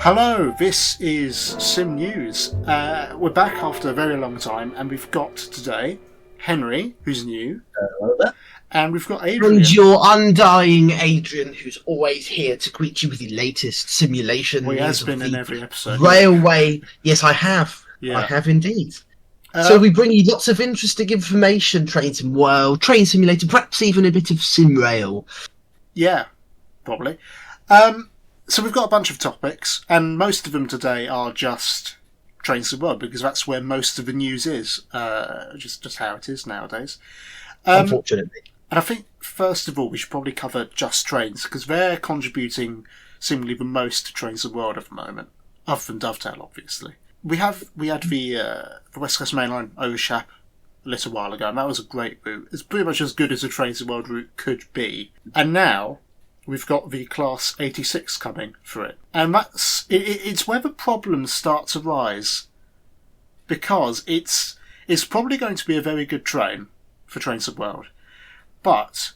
Hello, this is SimNews. We're back after a very long time, and we've got today Henry, who's new, and we've got Adrian. And your undying Adrian, who's always here to greet you with the latest simulation. Well, he has been in every episode. Railway. Yes, I have. Yeah. I have indeed. So we bring you lots of interesting information, Train Sim World, Train Simulator, perhaps even a bit of SimRail. Yeah, probably. So we've got a bunch of topics, and most of them today are just Train Sim World, because that's where most of the news is, just how it is nowadays. Unfortunately. And I think, first of all, we should probably cover JustTrains, because they're contributing seemingly the most to Train Sim World at the moment, other than Dovetail, obviously. We had the West Coast Main Line overshap a little while ago, and that was a great route. It's pretty much as good as a Train Sim World route could be. And now we've got the Class 86 coming for it. And it's where the problems start to rise, because it's probably going to be a very good train for Train Sim World. But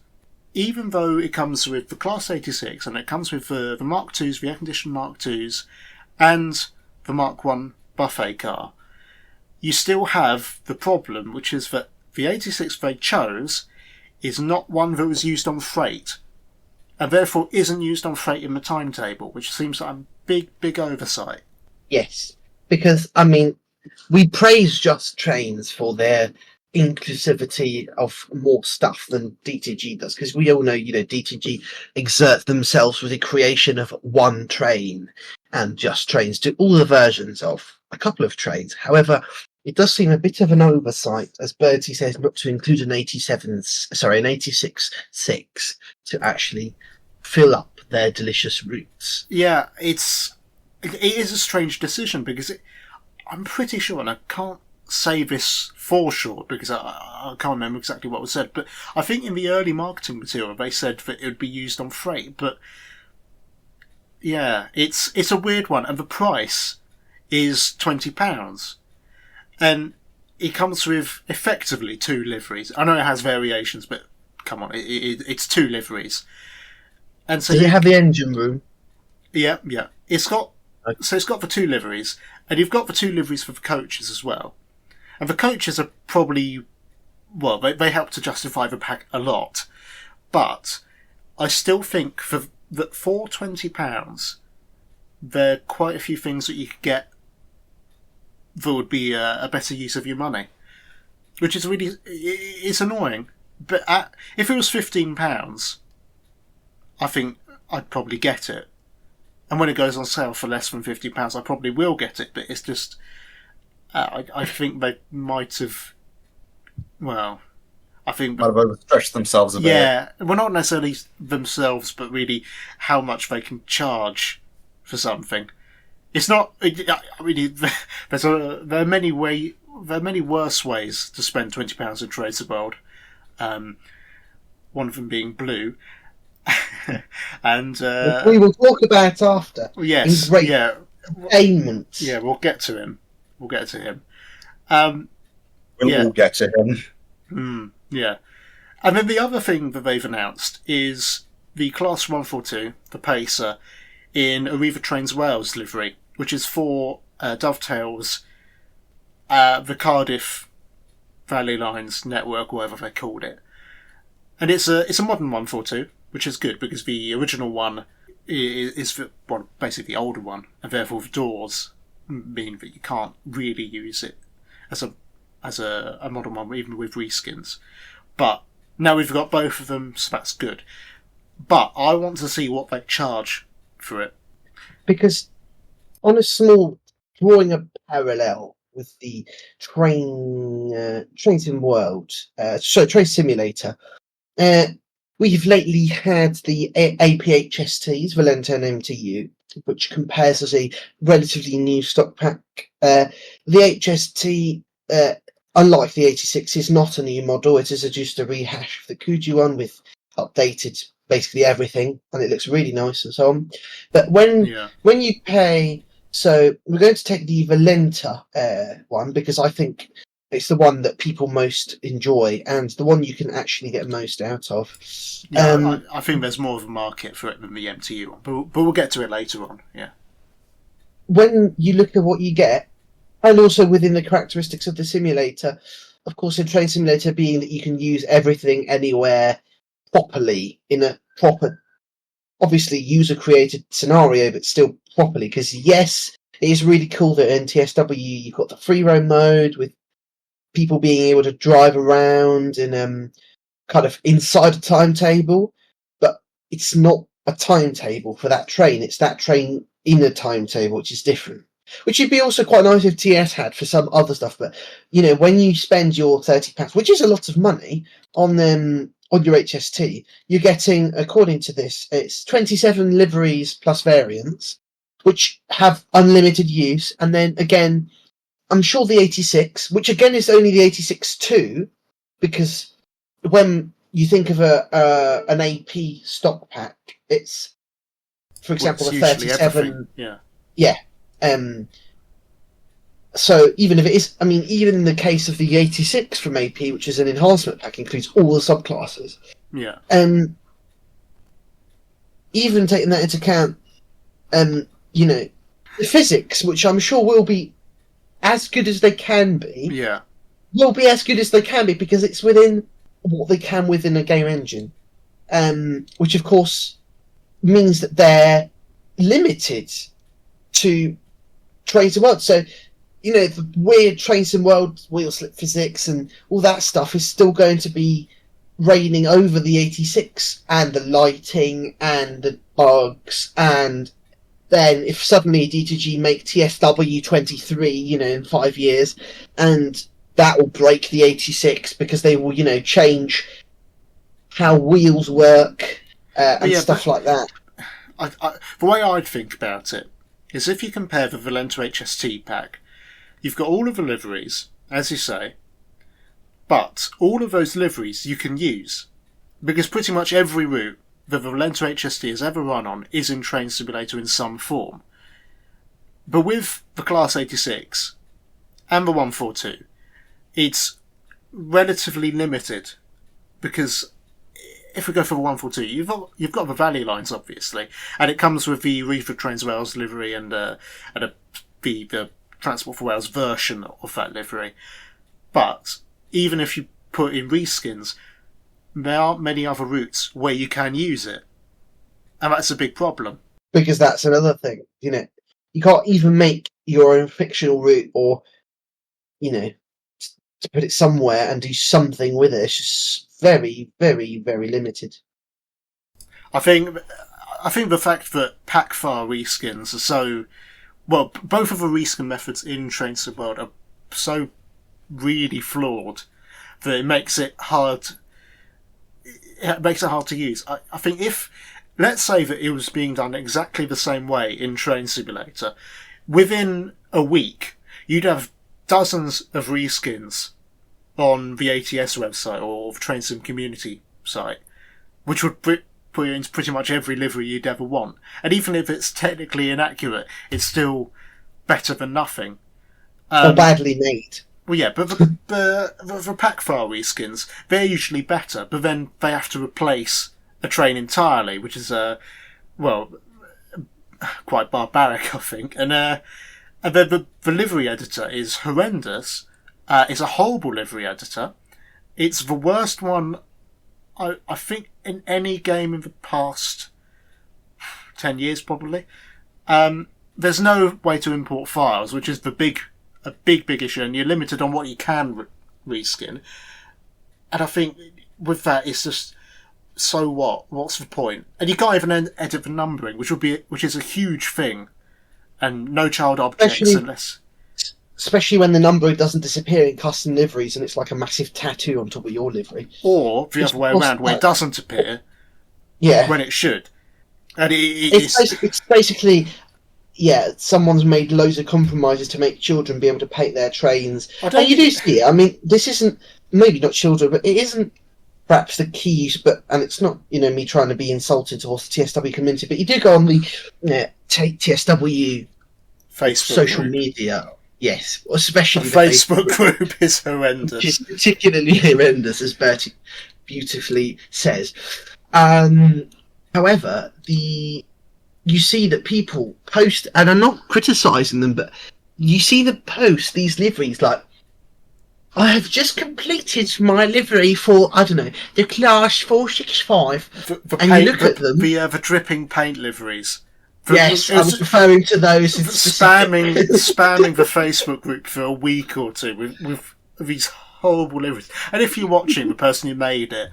even though it comes with the Class 86, and it comes with the Mark 2s, the air-conditioned Mark 2s, and the Mark 1 buffet car, you still have the problem, which is that the 86 they chose is not one that was used on freight, and therefore isn't used on freight in the timetable, which seems like a big oversight. Yes, because, I mean, we praise JustTrains for their inclusivity of more stuff than DTG does, because we all know, DTG exert themselves with the creation of one train, and JustTrains do all the versions of a couple of trains. However, it does seem a bit of an oversight, as Bertie says, not to include an 86.6 to actually fill up their delicious routes. Yeah, it is a strange decision, because I'm pretty sure, and I can't say this for sure because I can't remember exactly what was said, but I think in the early marketing material they said that it would be used on freight. But yeah, it's a weird one, and the price is £20, and it comes with effectively 2 liveries. I know it has variations, but come on, it's 2 liveries. And so does it have the engine room? Yeah. It's got the 2 liveries, and you've got the 2 liveries for the coaches as well. And the coaches are probably, well, they help to justify the pack a lot. But I still think that for £20, there are quite a few things that you could get that would be a better use of your money. Which is really, it's annoying. But if it was £15, I think I'd probably get it. And when it goes on sale for less than £50, I probably will get it. But it's just, I think they might have, well, I think might have overstretched themselves a bit. Yeah, well, not necessarily themselves, but really how much they can charge for something. It's not. I mean, there are many worse ways to spend £20 in Train Sim World. One of them being blue. And we will talk about after. Yes, yeah, payments. Yeah, we'll get to him. We'll get to him. We'll get to him. Yeah. And then the other thing that they've announced is the Class 142, the Pacer, in Arriva Trains Wales livery, which is for Dovetail's the Cardiff Valley Lines network, whatever they called it. And it's a modern 142, which is good, because the original one is basically the older one, and therefore the doors mean that you can't really use it as a modern one, even with reskins. But now we've got both of them, so that's good. But I want to see what they charge for it, because on a small, drawing a parallel with the Train Sim World, Train Simulator, we've lately had the APHSTs, Valento and MTU, which compares as a relatively new stock pack. The HST, unlike the 86, is not a new model. It is just a rehash of the Kuji one with updated basically everything, and it looks really nice and so on. But when you pay, so we're going to take the Valenta one, because I think it's the one that people most enjoy and the one you can actually get most out of. Yeah, I think there's more of a market for it than the MTU one, but we'll get to it later on. Yeah. when you look at what you get, and also within the characteristics of the simulator, of course, in Train Simulator being that you can use everything anywhere properly in a proper, obviously user-created scenario, but still properly. Because yes, it is really cool that in TSW you've got the free roam mode with people being able to drive around and kind of inside a timetable, but it's not a timetable for that train. It's that train in a timetable, which is different. Which would be also quite nice if TS had for some other stuff. But when you spend your £30, which is a lot of money, on your HST, you're getting, according to this, it's 27 liveries plus variants, which have unlimited use. And then again, I'm sure the 86, which again is only the 86 too, because when you think of an AP stock pack, it's, for example, a 37. Yeah. So even if it is, even in the case of the 86 from AP, which is an enhancement pack, includes all the subclasses. Yeah. Even taking that into account, the physics, which I'm sure will be as good as they can be. Yeah. Will be as good as they can be because it's within what they can within a game engine, which of course means that they're limited to Train Sim World. So, the weird Train Sim World wheel slip physics and all that stuff is still going to be reigning over the 86, and the lighting and the bugs. And then if suddenly D2G make TSW 23, in 5 years, and that will break the 86 because they will, change how wheels work and stuff like that. The way I'd think about it is if you compare the Valento HST pack, you've got all of the liveries, as you say, but all of those liveries you can use, because pretty much every route that the Valento HST has ever run on is in Train Simulator in some form. But with the Class 86 and the 142, it's relatively limited, because if we go for the 142, you've got the Valley lines, obviously, and it comes with the Reefer Trains Wales livery and the Transport for Wales version of that livery. But even if you put in reskins, there aren't many other routes where you can use it, and that's a big problem. Because that's another thing, you can't even make your own fictional route, or to put it somewhere and do something with it. It's just very, very, very limited. I think the fact that Packfar reskins are so... Well, both of the reskin methods in Train Sim World are so really flawed that it makes it hard... It makes it hard to use. I think if... Let's say that it was being done exactly the same way in Train Simulator, within a week, you'd have dozens of reskins on the ATS website or the Train Sim community site, which would put you into pretty much every livery you'd ever want. And even if it's technically inaccurate, it's still better than nothing. Or badly made. Well, yeah, but the pack file reskins, they're usually better, but then they have to replace a train entirely, which is, quite barbaric, I think. And the livery editor is horrendous. It's a horrible livery editor. It's the worst one, I think, in any game in the past 10 years, probably. There's no way to import files, which is a big issue, and you're limited on what you can reskin. And I think with that, it's just, so what? What's the point? And you can't even edit the numbering, which is a huge thing, and no child objects unless... Especially when the number doesn't disappear in custom liveries and it's like a massive tattoo on top of your livery. Or the other way around, where it doesn't appear when it should. And it's basically, someone's made loads of compromises to make children be able to paint their trains. And you do see it. This isn't, maybe not children, but it isn't perhaps the keys, and it's not, me trying to be insulted towards the TSW community, but you do go on the TSW Facebook social media. Yes, especially the Facebook group is horrendous. Which is particularly horrendous, as Bertie beautifully says. However, the you see that people post, and I'm not criticising them, but you see the post, these liveries, like, I have just completed my livery for, I don't know, the Class 465, and you look at them. The dripping paint liveries. Yes, I was referring to those. Spamming the Facebook group for a week or two with these horrible liveries. And if you're watching, the person who made it...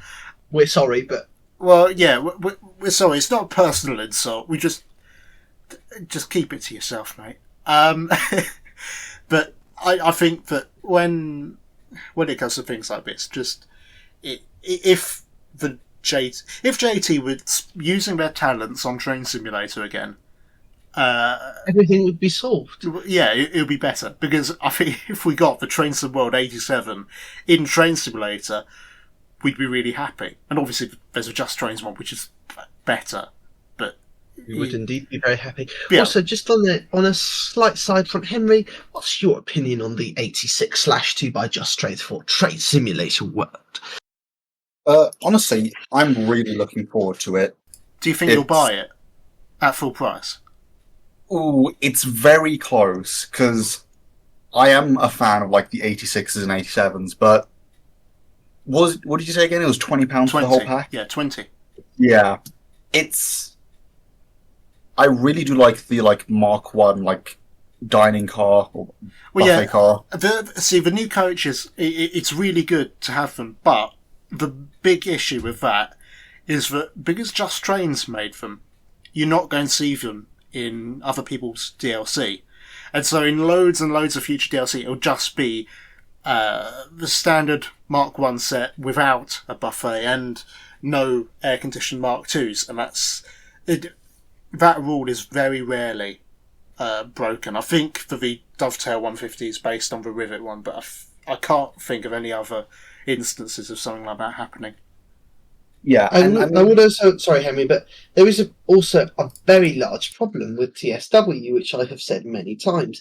We're sorry, but... Well, yeah, we're sorry. It's not a personal insult. We just keep it to yourself, mate. But I think that when it comes to things like this, if JT were using their talents on Train Simulator again, everything would be solved. Yeah, it would be better, because I think if we got the Train Sim World 87 in Train Simulator, we'd be really happy. And obviously there's a Just Trains one which is better, but we would indeed be very happy. Yeah. Also, just on a slight side from Henry, what's your opinion on the 86/2 by JustTrains for Train Simulator World? Honestly, I'm really looking forward to it. Do you think you'll buy it at full price? Ooh, it's very close, because I am a fan of like the 86s and 87s, but what did you say again? It was £20 for the whole pack? Yeah, 20. Yeah. I really do like the Mark 1 dining car or buffet car. The new coaches, it's really good to have them, but the big issue with that is that because Just Trains made them, you're not going to see them in other people's DLC. And so in loads and loads of future DLC, it'll just be the standard Mark 1 set without a buffet and no air-conditioned Mark 2s. And that rule is very rarely broken. I think for the Dovetail 150 is based on the Rivet one, but I can't think of any other instances of something like that happening. Yeah, I would also, sorry Henry, but there is also a very large problem with TSW, which I have said many times.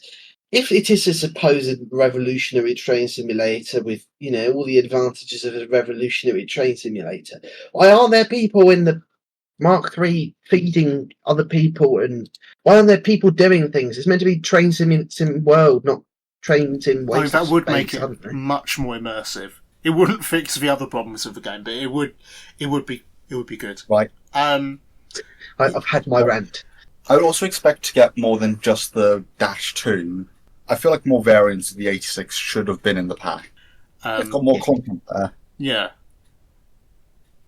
If it is a supposed revolutionary train simulator with, all the advantages of a revolutionary train simulator, why aren't there people in the Mark III feeding other people, and why aren't there people doing things? It's meant to be Train Sim World, not Trains in Waste. That would make it much more immersive. It wouldn't fix the other problems of the game, but it would be good. Right. I've had my rant. I would also expect to get more than just the Dash 2. I feel like more variants of the 86 should have been in the pack. It's got more content there. Yeah.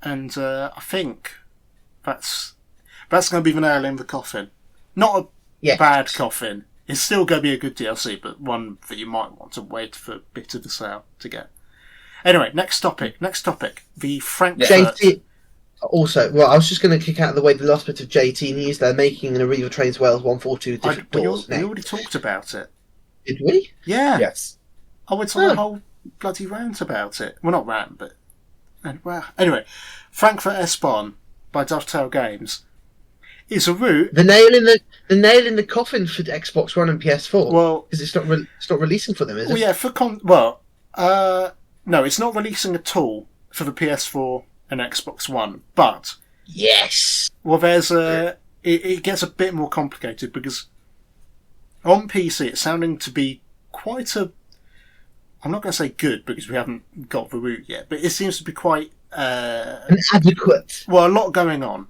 And I think that's going to be the nail in the coffin. Not a bad coffin. It's still going to be a good DLC, but one that you might want to wait for a bit of the sale to get. Anyway, next topic. The Frankfurt... JT... Also, well, I was just going to kick out of the way the last bit of JT news. They're making an Arriva Trains Wales 142 with different doors now. We already talked about it. Did we? Yeah. Yes. I went on a whole bloody rant about it. Well, not rant, but... Anyway, Frankfurt S-Bahn by Dovetail Games is a route... The nail in the coffin for Xbox One and PS4. Well... Because it's not releasing for them, is it? Well, yeah, no, it's not releasing at all for the PS4 and Xbox One, but... Yes! Well, there's it gets a bit more complicated, because on PC it's sounding to be quite a... I'm not going to say good, because we haven't got the route yet, but it seems to be quite... An adequate. Well, a lot going on.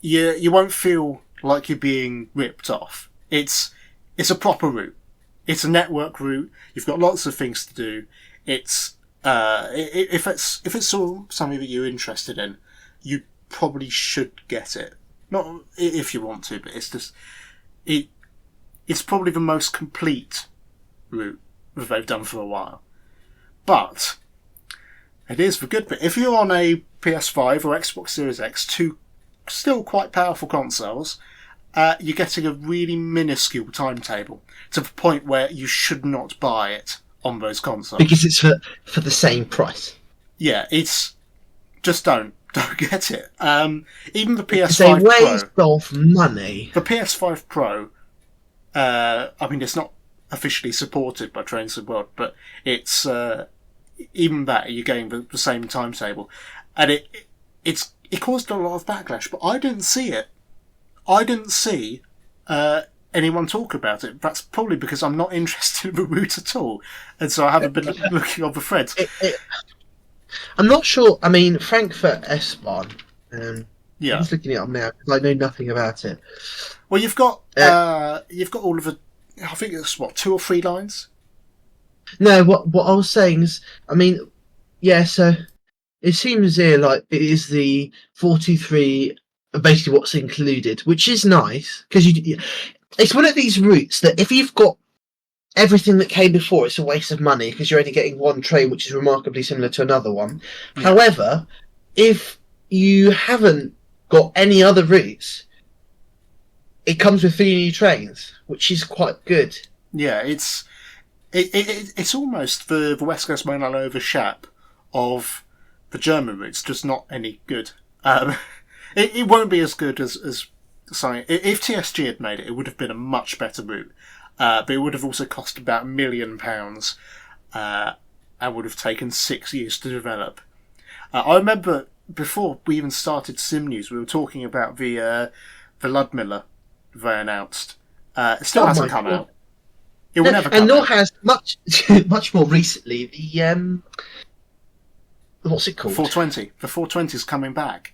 You won't feel like you're being ripped off. It's a proper route. It's a network route. You've got lots of things to do. It's... if it's something that you're interested in, you probably should get it. Not if you want to, but it's just it's probably the most complete route that they've done for a while. But it is the good bit. If you're on a PS5 or Xbox Series X, two still quite powerful consoles, you're getting a really minuscule timetable to the point where you should not buy it on those consoles. Because it's for the same price. Yeah, it's... Just don't get it. Even the PS5 It's a waste Pro... of money. The PS5 Pro... it's not officially supported by Trains of the World, but it's... even that, you're getting the same timetable. And it caused a lot of backlash, but I didn't see it. I didn't see anyone talk about it. That's probably because I'm not interested in the route at all, and so I haven't been looking on the threads. I'm not sure. I mean, Frankfurt S-Bahn. Yeah. I'm just looking it up now because I know nothing about it. Well, you've got all of the. I think it's 2 or 3 lines. No, what I was saying is, I mean, yeah. So it seems here like it is the 43, basically what's included, which is nice because it's one of these routes that if you've got everything that came before, it's a waste of money because you're only getting one train, which is remarkably similar to another one. Yeah. However, if you haven't got any other routes, it comes with 3 new trains, which is quite good. Yeah, it's almost the West Coast Main Line over Shap of the German routes, just not any good. It won't be as good as sorry. If TSG had made it, it would have been a much better route. But it would have also cost about £1 million, and would have taken 6 years to develop. I remember before we even started SimNews, we were talking about the Ludmilla they announced. It still hasn't come out. It will never come out. And nor has much more recently the what's it called? 420. The 420 is coming back.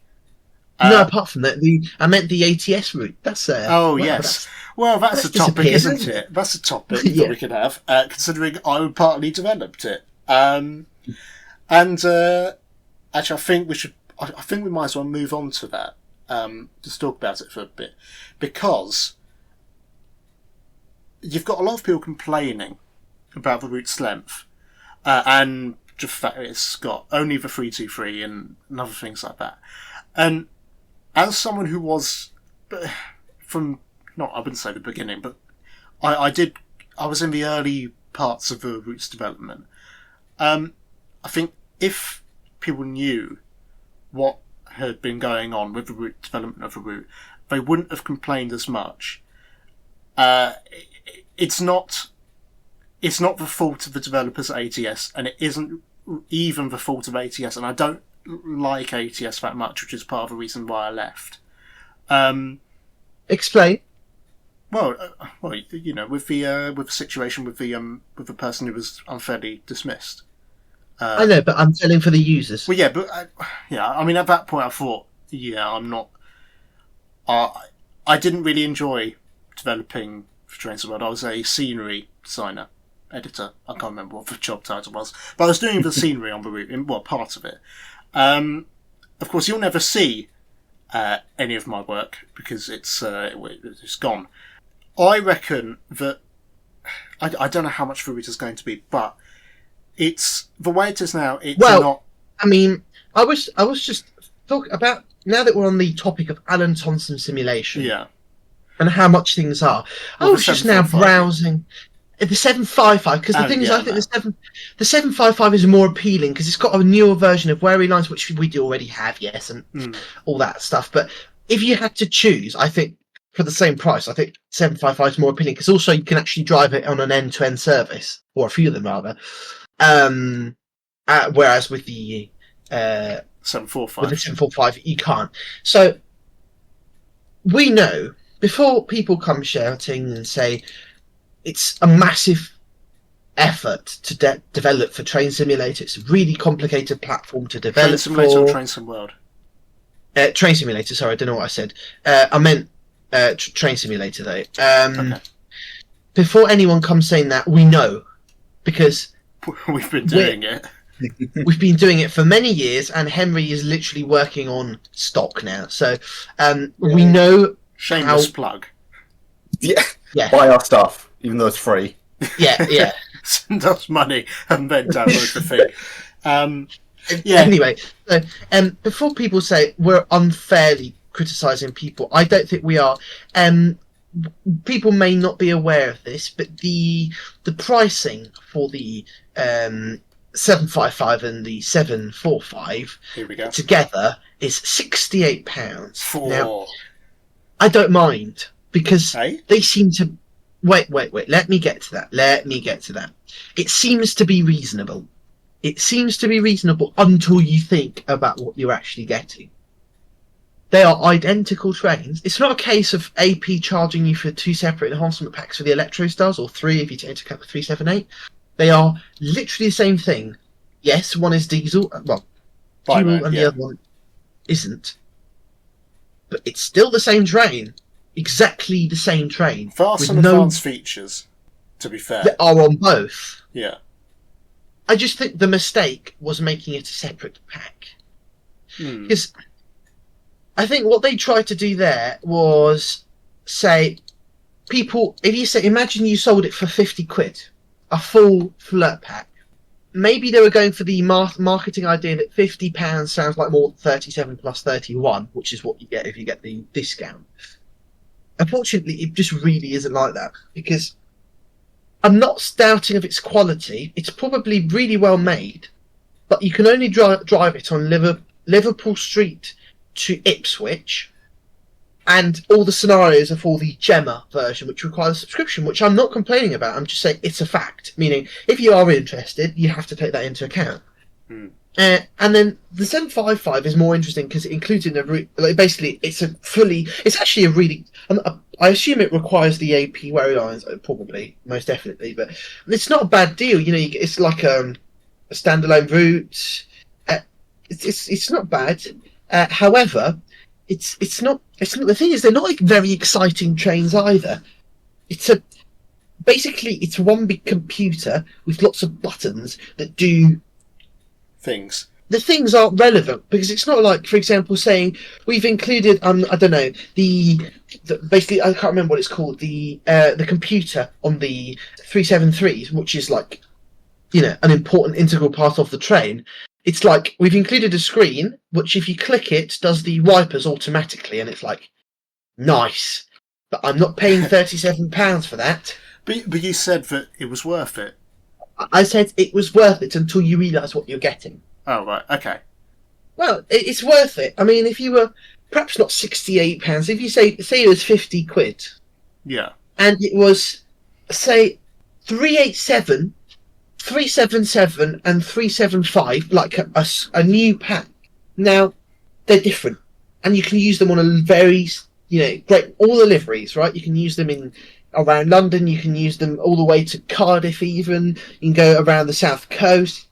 No, apart from that, I meant the ATS route. That's yes. That's a topic, isn't it? That's a topic that we could have, considering I partly developed it. Actually, I think we might as well move on to that. Just talk about it for a bit, because you've got a lot of people complaining about the route's length, and the fact that it's got only the 323 and other things like that. And as someone who was from, I wouldn't say the beginning, but I was in the early parts of the route's development. I think if people knew what had been going on with the route development of the route, they wouldn't have complained as much. It's not the fault of the developers at ATS, and it isn't even the fault of ATS, and I don't like ATS that much, which is part of the reason why I left. Explain. Well, with the situation with the person who was unfairly dismissed. I know, but I'm telling for the users. Well, yeah, but I mean, at that point, I thought, I'm not. I didn't really enjoy developing for Trains of the World. I was a scenery designer, editor. I can't remember what the job title was, but I was doing the scenery on the route, part of it. Of course, you'll never see any of my work because it's gone. I reckon that I don't know how much the route is going to be, but it's the way it is now. It's not. I mean, I was just talking about, now that we're on the topic of Alan Thomson simulation, and how much things are. I was just now browsing the 755, because the thing is, I think the 755 is more appealing because it's got a newer version of Wary lines, which we do already have, yes, and all that stuff. But if you had to choose, I think for the same price, I think 755 is more appealing because also you can actually drive it on an end-to-end service, or a few of them rather. Whereas with the 745, you can't. So we know, before people come shouting and say it's a massive effort to develop for Train Simulator, it's a really complicated platform to develop. Train Simulator or Train Sim World? Train Simulator, sorry, I don't know what I said. I meant Train Simulator though. Okay. Before anyone comes saying that, we know, because we've been doing it. We've been doing it for many years, and Henry is literally working on stock now. So we know. Shameless plug. Yeah. Buy our stuff, even though it's free. Yeah. Send us money and then download the thing. Anyway, so before people say we're unfairly criticising people, I don't think we are. People may not be aware of this, but the pricing for the 755 and the 745 together is £68. Now, I don't mind, because they seem to. Wait. Let me get to that. It seems to be reasonable. It seems to be reasonable until you think about what you're actually getting. They are identical trains. It's not a case of AP charging you for 2 separate enhancement packs for the Electro Stars, or 3 if you take into account the 378. They are literally the same thing. Yes, one is diesel, fuel, and the other one isn't. But it's still the same train. Exactly the same train. There are some advanced features, to be fair. That are on both. Yeah. I just think the mistake was making it a separate pack. Because I think what they tried to do there was say, people, if you say, imagine you sold it for 50 quid, a full flirt pack. Maybe they were going for the marketing idea that £50 sounds like more than 37 plus 31, which is what you get if you get the discount. Unfortunately, it just really isn't like that, because I'm not doubting of its quality. It's probably really well made, but you can only drive it on Liverpool Street to Ipswich, and all the scenarios are for the Gemma version, which requires a subscription, which I'm not complaining about. I'm just saying it's a fact, meaning if you are interested, you have to take that into account. And then the 755 is more interesting because it includes in basically it's actually a really, I assume it requires the AP Wary lines, probably, most definitely, but it's not a bad deal. It's like a standalone route. It's not bad. However, it's not. The thing is, they're not like very exciting trains either. It's one big computer with lots of buttons that do things. The things aren't relevant because it's not like, for example, saying we've included I don't know the basically I can't remember what it's called, the computer on the 373s, which is like an important integral part of the train. It's like we've included a screen which, if you click it, does the wipers automatically, and it's like nice, but I'm not paying £37 for that. But you said that it was worth it. I said it was worth it until you realise what you're getting. Oh, right, okay. Well, it's worth it. I mean, if you were perhaps not £68, if you say it was 50 quid. Yeah. And it was, say, 387, 377 and 375, like a new pack. Now, they're different. And you can use them on a very, great, all the liveries, right? You can use them around London, you can use them all the way to Cardiff even, you can go around the south coast.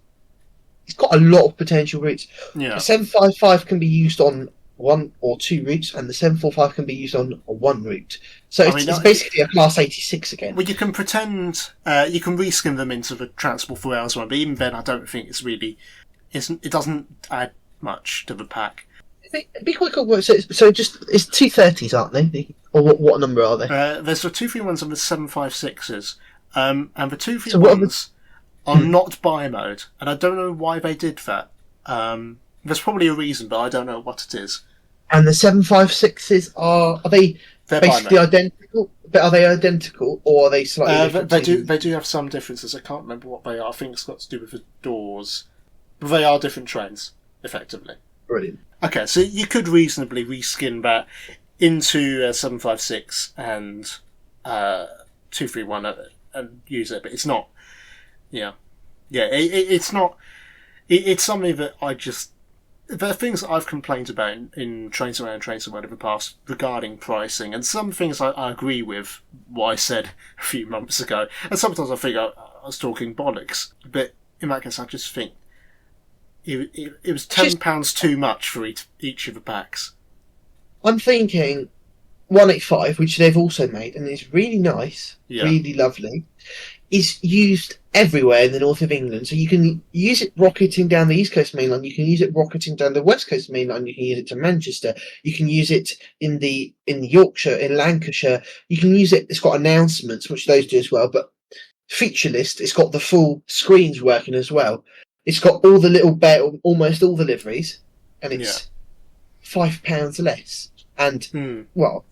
It's got a lot of potential routes. Yeah. The 755 can be used on 1 or 2 routes, and the 745 can be used on 1 route. So it's basically a Class 86 again. Well, you can pretend, you can reskin them into the Transport for Hours one, but even then I don't think it doesn't add much to the pack. It'd be quite cool. So it's 230s, aren't they? Or what number are they? There's the 231s and the 756s. And the 231s are not bi-mode, and I don't know why they did that. There's probably a reason, but I don't know what it is. And the 756s are they basically identical? But are they identical, or are they slightly different? They do have some differences. I can't remember what they are. I think it's got to do with the doors. But they are different trains, effectively. Brilliant. Okay, so you could reasonably reskin that into 756 and 231 and use it, but it's not. It's not. It's something that there are things that I've complained about in Trains Around Trains over the past regarding pricing, and some things I agree with what I said a few months ago, and sometimes I think I was talking bollocks, but in that case I just think it was £10 too much for each of the packs. I'm thinking 185, which they've also made, and it's really nice, really lovely, is used everywhere in the north of England. So you can use it rocketing down the East Coast Main Line, you can use it rocketing down the West Coast Main Line, you can use it to Manchester, you can use it in Yorkshire, in Lancashire, you can use it, it's got announcements, which those do as well, but feature list, it's got the full screens working as well. It's got all the almost all the liveries, and it's £5 less. And, well,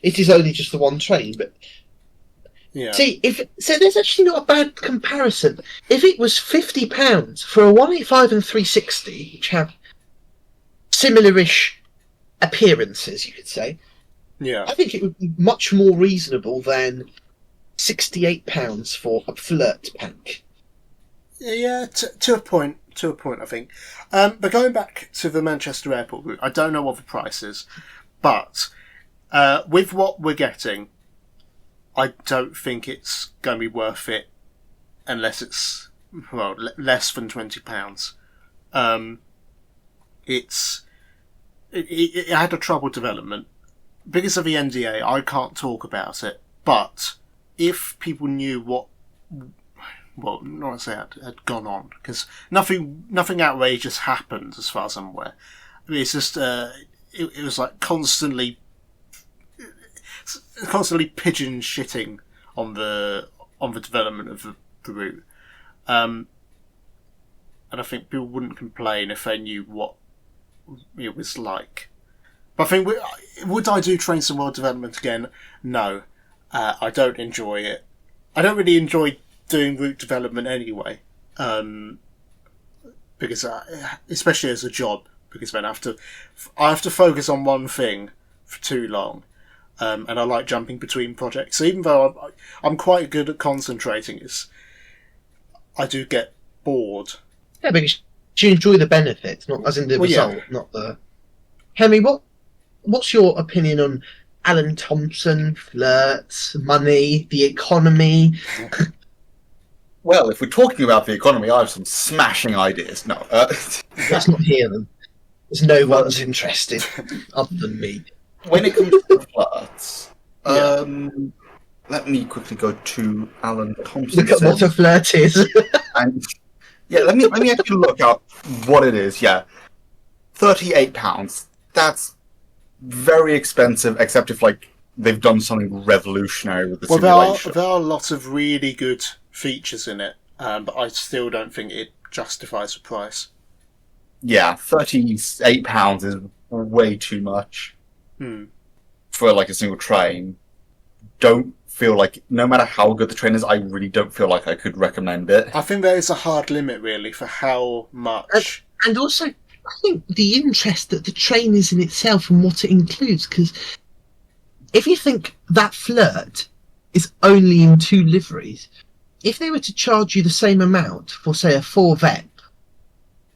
it is only just the one train, but see, so there's actually not a bad comparison. If it was £50 for a 185 and 360, which have similar-ish appearances, you could say, I think it would be much more reasonable than £68 for a flirt pack. Yeah, to a point. to a point, I think. But going back to the Manchester Airport route, I don't know what the price is, but with what we're getting, I don't think it's going to be worth it unless it's less than £20. It had a troubled development because of the NDA. I can't talk about it, but if people knew what, well, not to say had gone on, because nothing outrageous happened as far as I'm aware. I mean, it's just it was like constantly pigeon shitting on the development of the route, and I think people wouldn't complain if they knew what it was like. But I think, would I do Trains and World development again? No. I don't enjoy it. I don't really enjoy doing route development anyway, because especially as a job, because then I have to focus on one thing for too long, and I like jumping between projects. So even though I'm quite good at concentrating, I do get bored. Yeah, because you enjoy the benefits, not as in the result, not the. Henry, what's your opinion on Alan Thomson, flirts, money, the economy? Well, if we're talking about the economy, I have some smashing ideas. No, let's not hear them. There's no one's interested other than me. When it comes to flirts, let me quickly go to Alan Thomson. Look at what a flirt is. And let me actually look up what it is. Yeah, £38. That's very expensive, except if they've done something revolutionary with the simulation. There are lots of really good features in it, but I still don't think it justifies the price. Yeah, £38 is way too much for a single train. Don't feel like, no matter how good the train is, I really don't feel like I could recommend it. I think there is a hard limit really for how much. And also, I think the interest that the train is in itself and what it includes, because if you think that flirt is only in 2 liveries, if they were to charge you the same amount for, say, a 4VEP,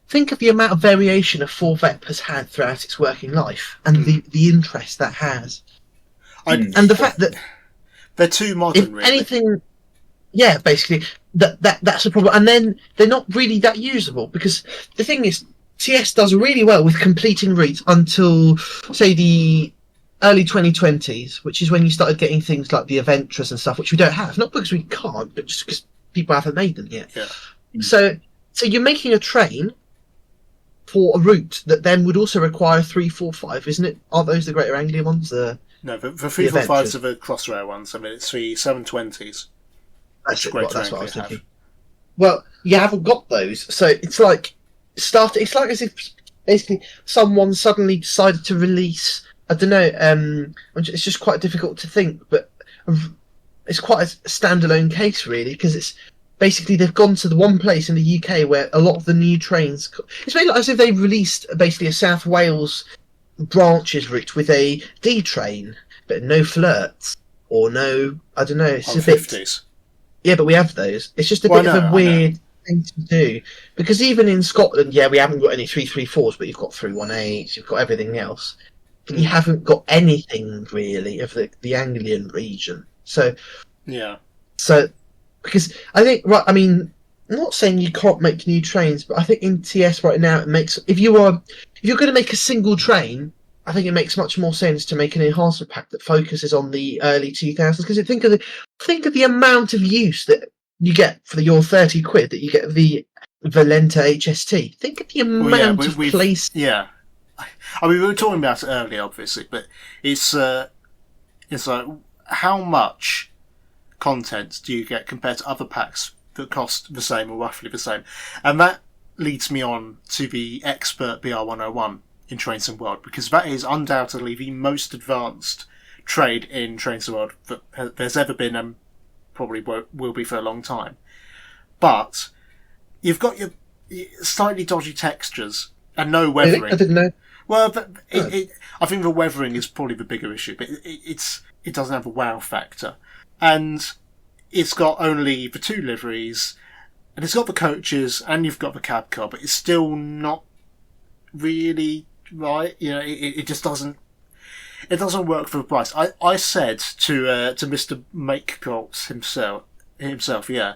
think of the amount of variation a 4VEP has had throughout its working life and the interest that has. And the fact that they're too modern, if really. Anything, yeah, basically, that's a problem. And then they're not really that usable, because the thing is, TS does really well with completing routes until, say, the early 2020s, which is when you started getting things like the Aventras and stuff, which we don't have. Not because we can't, but just because people haven't made them yet. Yeah. So you're making a train for a route that then would also require 345, isn't it? Aren't those the Greater Anglia ones? No, the 345s are the Crossrail ones. I mean, it's the 720s. That's what I was thinking. Well, you haven't got those, so it's like it's like as if basically someone suddenly decided to release, I don't know, it's just quite difficult to think, but it's quite a standalone case really, because it's basically they've gone to the one place in the UK where a lot of the new trains, it's really like as if they released basically a South Wales branches route with a D train, but no flirts or no, I don't know, it's a 50s. Yeah, but we have those. It's just a bit of a weird thing to do, because even in Scotland, we haven't got any 334s, but you've got 318s, you've got everything else, but you haven't got anything really of the Anglian region. So because I think, right, I mean, I'm not saying you can't make new trains, but I think in TS right now it makes, if you're going to make a single train, I think it makes much more sense to make an enhancement pack that focuses on the early 2000s, because think of the amount of use that you get for your £30 that you get the Valenta HST. Think of the amount of place. Yeah, I mean, we were talking about it earlier, obviously, but it's like how much content do you get compared to other packs that cost the same or roughly the same, and that leads me on to the Expert BR101 in Trains and World, because that is undoubtedly the most advanced trade in Trains and World that there's ever been, and probably will be for a long time. But you've got your slightly dodgy textures and no weathering. Really? I didn't know. Well, I think the weathering is probably the bigger issue, but it doesn't have a wow factor, and it's got only the 2 liveries, And it's got the coaches and you've got the cab car, but it's still not really right. You know, it just doesn't. It doesn't work for the price. I said to Mr. Makecolt himself, yeah,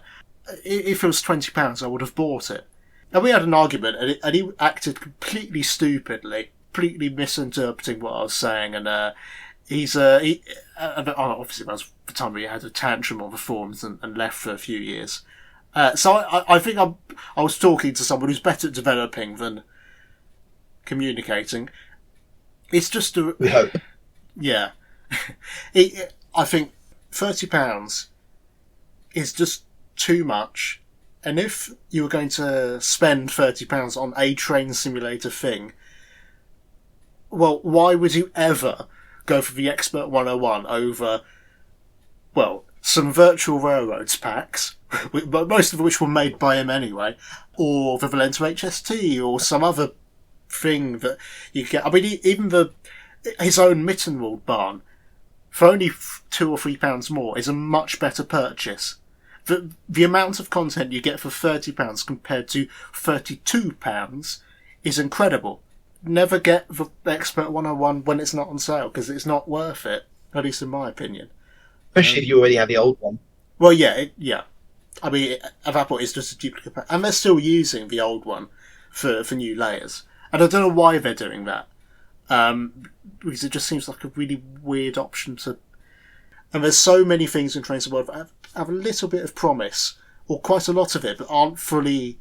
if it was £20, I would have bought it. And we had an argument, and he acted completely stupidly, completely misinterpreting what I was saying, and obviously that was the time where he had a tantrum on the forums and left for a few years. So I think I was talking to someone who's better at developing than communicating. It's just We hope. yeah. I think £30 is just too much. And if you were going to spend £30 on a train simulator thing, well, why would you ever go for the Expert 101 over, well, some virtual railroads packs, most of which were made by him anyway, or the Valento HST, or some other thing that you could get. I mean, even his own Mittenwald barn, for only £2 or £3 more, is a much better purchase. The amount of content you get for £30 compared to £32 is incredible. Never get the Expert 101 when it's not on sale, because it's not worth it, at least in my opinion. Especially if you already have the old one. Well, yeah. I mean, at that point, it's just a duplicate pack. And they're still using the old one for new layers. And I don't know why they're doing that. Because it just seems like a really weird option to... And there's so many things in Trains of the World that have a little bit of promise, or quite a lot of it, but aren't fully...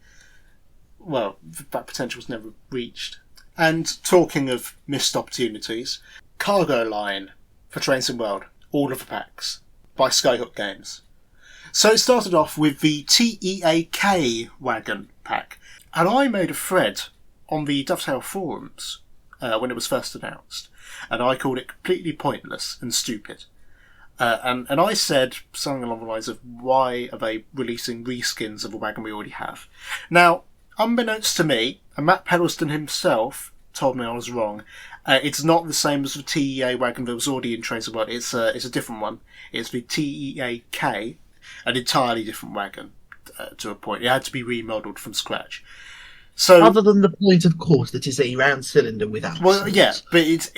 Well, that potential's never reached. And talking of missed opportunities, Cargo Line for Trains in the World, all of the packs, by Skyhook Games. So it started off with the TEAK wagon pack, and I made a thread on the Dovetail forums when it was first announced, and I called it completely pointless and stupid. And I said something along the lines of, why are they releasing reskins of a wagon we already have? Now, unbeknownst to me, and Matt Pedalston himself told me I was wrong, it's not the same as the TEA wagon that was already in Trains of the World. It's a different one. It's the TEAK, an entirely different wagon to a point. It had to be remodelled from scratch. So, other than the point, of course, that is a round cylinder without. Well, yeah, but it's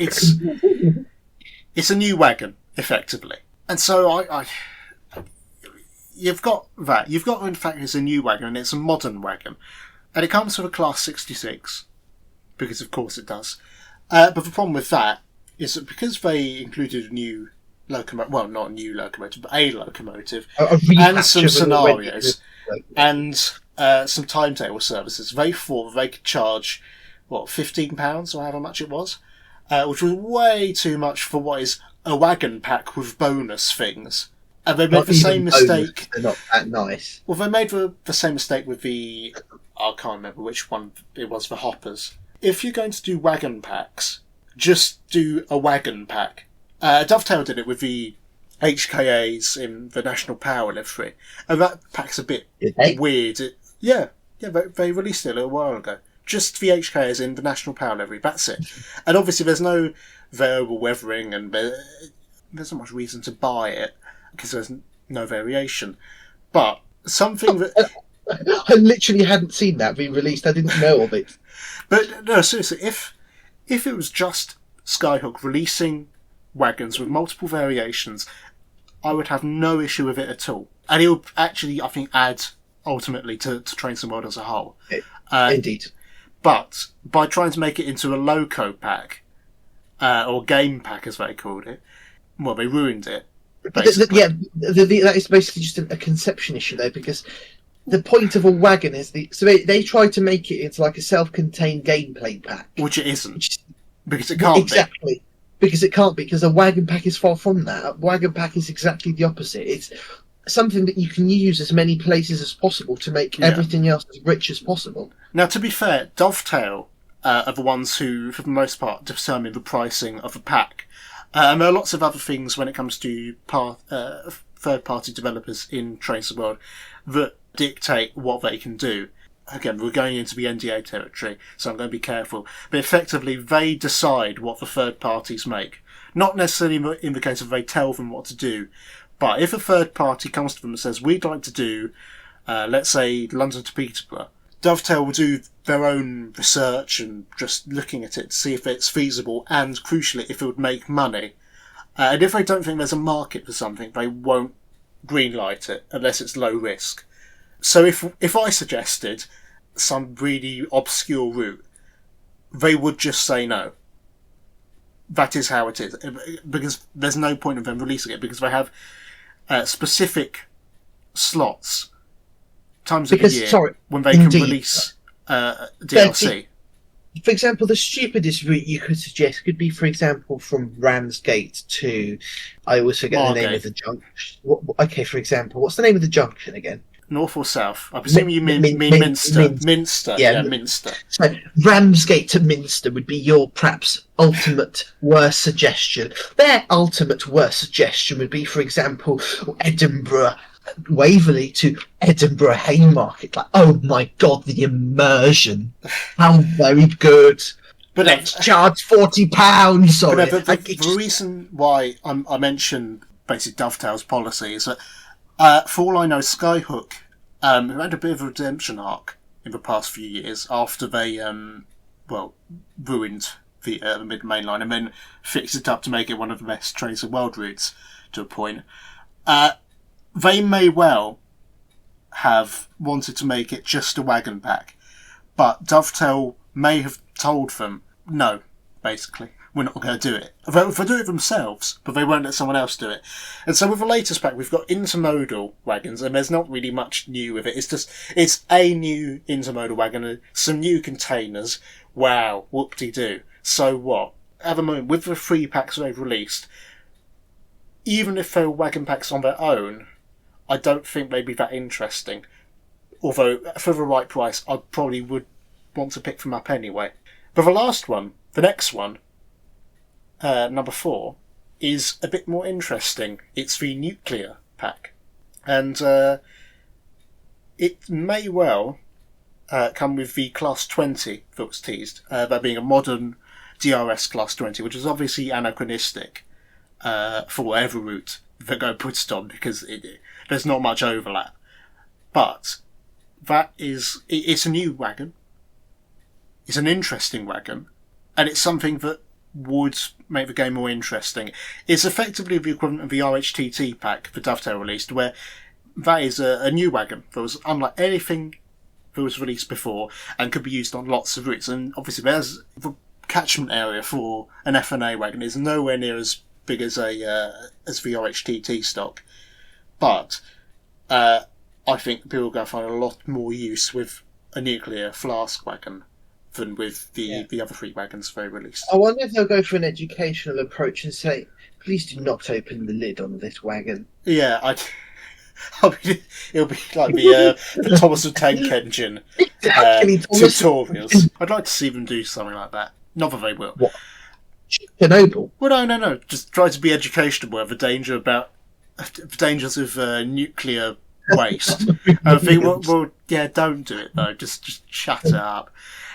a new wagon, effectively. And so you've got that. You've got, in fact, it's a new wagon, and it's a modern wagon. And it comes with a Class 66, because of course it does. But the problem with that is that because they included a new locomotive, well, not a new locomotive, but a locomotive, and some scenarios, and some timetable services, they thought they could charge, £15 or however much it was, which was way too much for what is a wagon pack with bonus things. And they made the same mistake. They're not that nice. Well, they made the same mistake with the... I can't remember which one it was, the hoppers. If you're going to do wagon packs, just do a wagon pack. Dovetail did it with the HKAs in the National Power livery. And that pack's a bit weird. They released it a little while ago. Just the HKAs in the National Power livery, that's it. And obviously there's no variable weathering, and there's not much reason to buy it, because there's no variation. But something that... I literally hadn't seen that being released. I didn't know of it. But no, seriously, if it was just Skyhook releasing wagons with multiple variations, I would have no issue with it at all. And it would actually, I think, add ultimately to Trains and World as a whole. Indeed. But by trying to make it into a loco pack, or game pack as they called it, well, they ruined it. That is basically just a conception issue though, because the point of a wagon is they try to make it into like a self-contained gameplay pack, which it isn't, because it can't exactly. Because it can't be, because a wagon pack is far from that. A wagon pack is exactly the opposite. It's something that you can use as many places as possible to make everything else as rich as possible. Now, to be fair, Dovetail are the ones who, for the most part, determine the pricing of a pack. And there are lots of other things when it comes to third-party developers in Trains of the World that dictate what they can do. Again, we're going into the NDA territory, so I'm going to be careful. But effectively, they decide what the third parties make. Not necessarily in the case of they tell them what to do, but if a third party comes to them and says, we'd like to do let's say London to Peterborough, Dovetail will do their own research and just looking at it to see if it's feasible and, crucially, if it would make money. And if they don't think there's a market for something, they won't greenlight it unless it's low risk. So if I suggested some really obscure route, they would just say no. That is how it is. Because there's no point in them releasing it, because they have specific slots, times of the year, when they can release DLC. For example, the stupidest route you could suggest could be, for example, from Ramsgate to... I always forget the name of the junction. Okay, for example, what's the name of the junction again? North or south? I presume you mean Minster. Minster, yeah, Minster. So Ramsgate to Minster would be your perhaps ultimate worst suggestion. Their ultimate worst suggestion would be, for example, Edinburgh, Waverley to Edinburgh Haymarket. Like, oh my god, the immersion! How very good. But let's charge £40. Sorry, but the reason why I mentioned basically Dovetail's policy is that, for all I know, Skyhook, who had a bit of a redemption arc in the past few years after they ruined the mid-main line and then fixed it up to make it one of the best Trains of the World routes to a point. They may well have wanted to make it just a wagon pack, but Dovetail may have told them, no, basically, we're not going to do it. They'll do it themselves, but they won't let someone else do it. And so with the latest pack, we've got intermodal wagons, and there's not really much new with it. It's a new intermodal wagon and some new containers. Wow, whoop-de-doo. So what? At the moment, with the 3 packs they've released, even if they were wagon packs on their own, I don't think they'd be that interesting. Although, for the right price, I probably would want to pick them up anyway. But the last one, the next one, number 4, is a bit more interesting. It's the nuclear pack. And it may well come with the Class 20 that was teased. That being a modern DRS Class 20, which is obviously anachronistic for whatever route they're going to put it on, because there's not much overlap. But it's a new wagon. It's an interesting wagon. And it's something that would make the game more interesting. It's effectively the equivalent of the RHTT pack that Dovetail released, where that is a new wagon that was unlike anything that was released before and could be used on lots of routes. And obviously there's the catchment area for an F&A wagon is nowhere near as big as the RHTT stock. But I think people are going to find a lot more use with a nuclear flask wagon than with the other 3 wagons they released. I wonder if they'll go for an educational approach and say, please do not open the lid on this wagon. Yeah, I mean, it'll be like the Thomas the Tank Engine tutorials. I'd like to see them do something like that. Not that they will. What? Chernobyl? Well, no. Just try to be educational about the dangers of nuclear waste. I think, well, yeah, don't do it though. Just shut it up.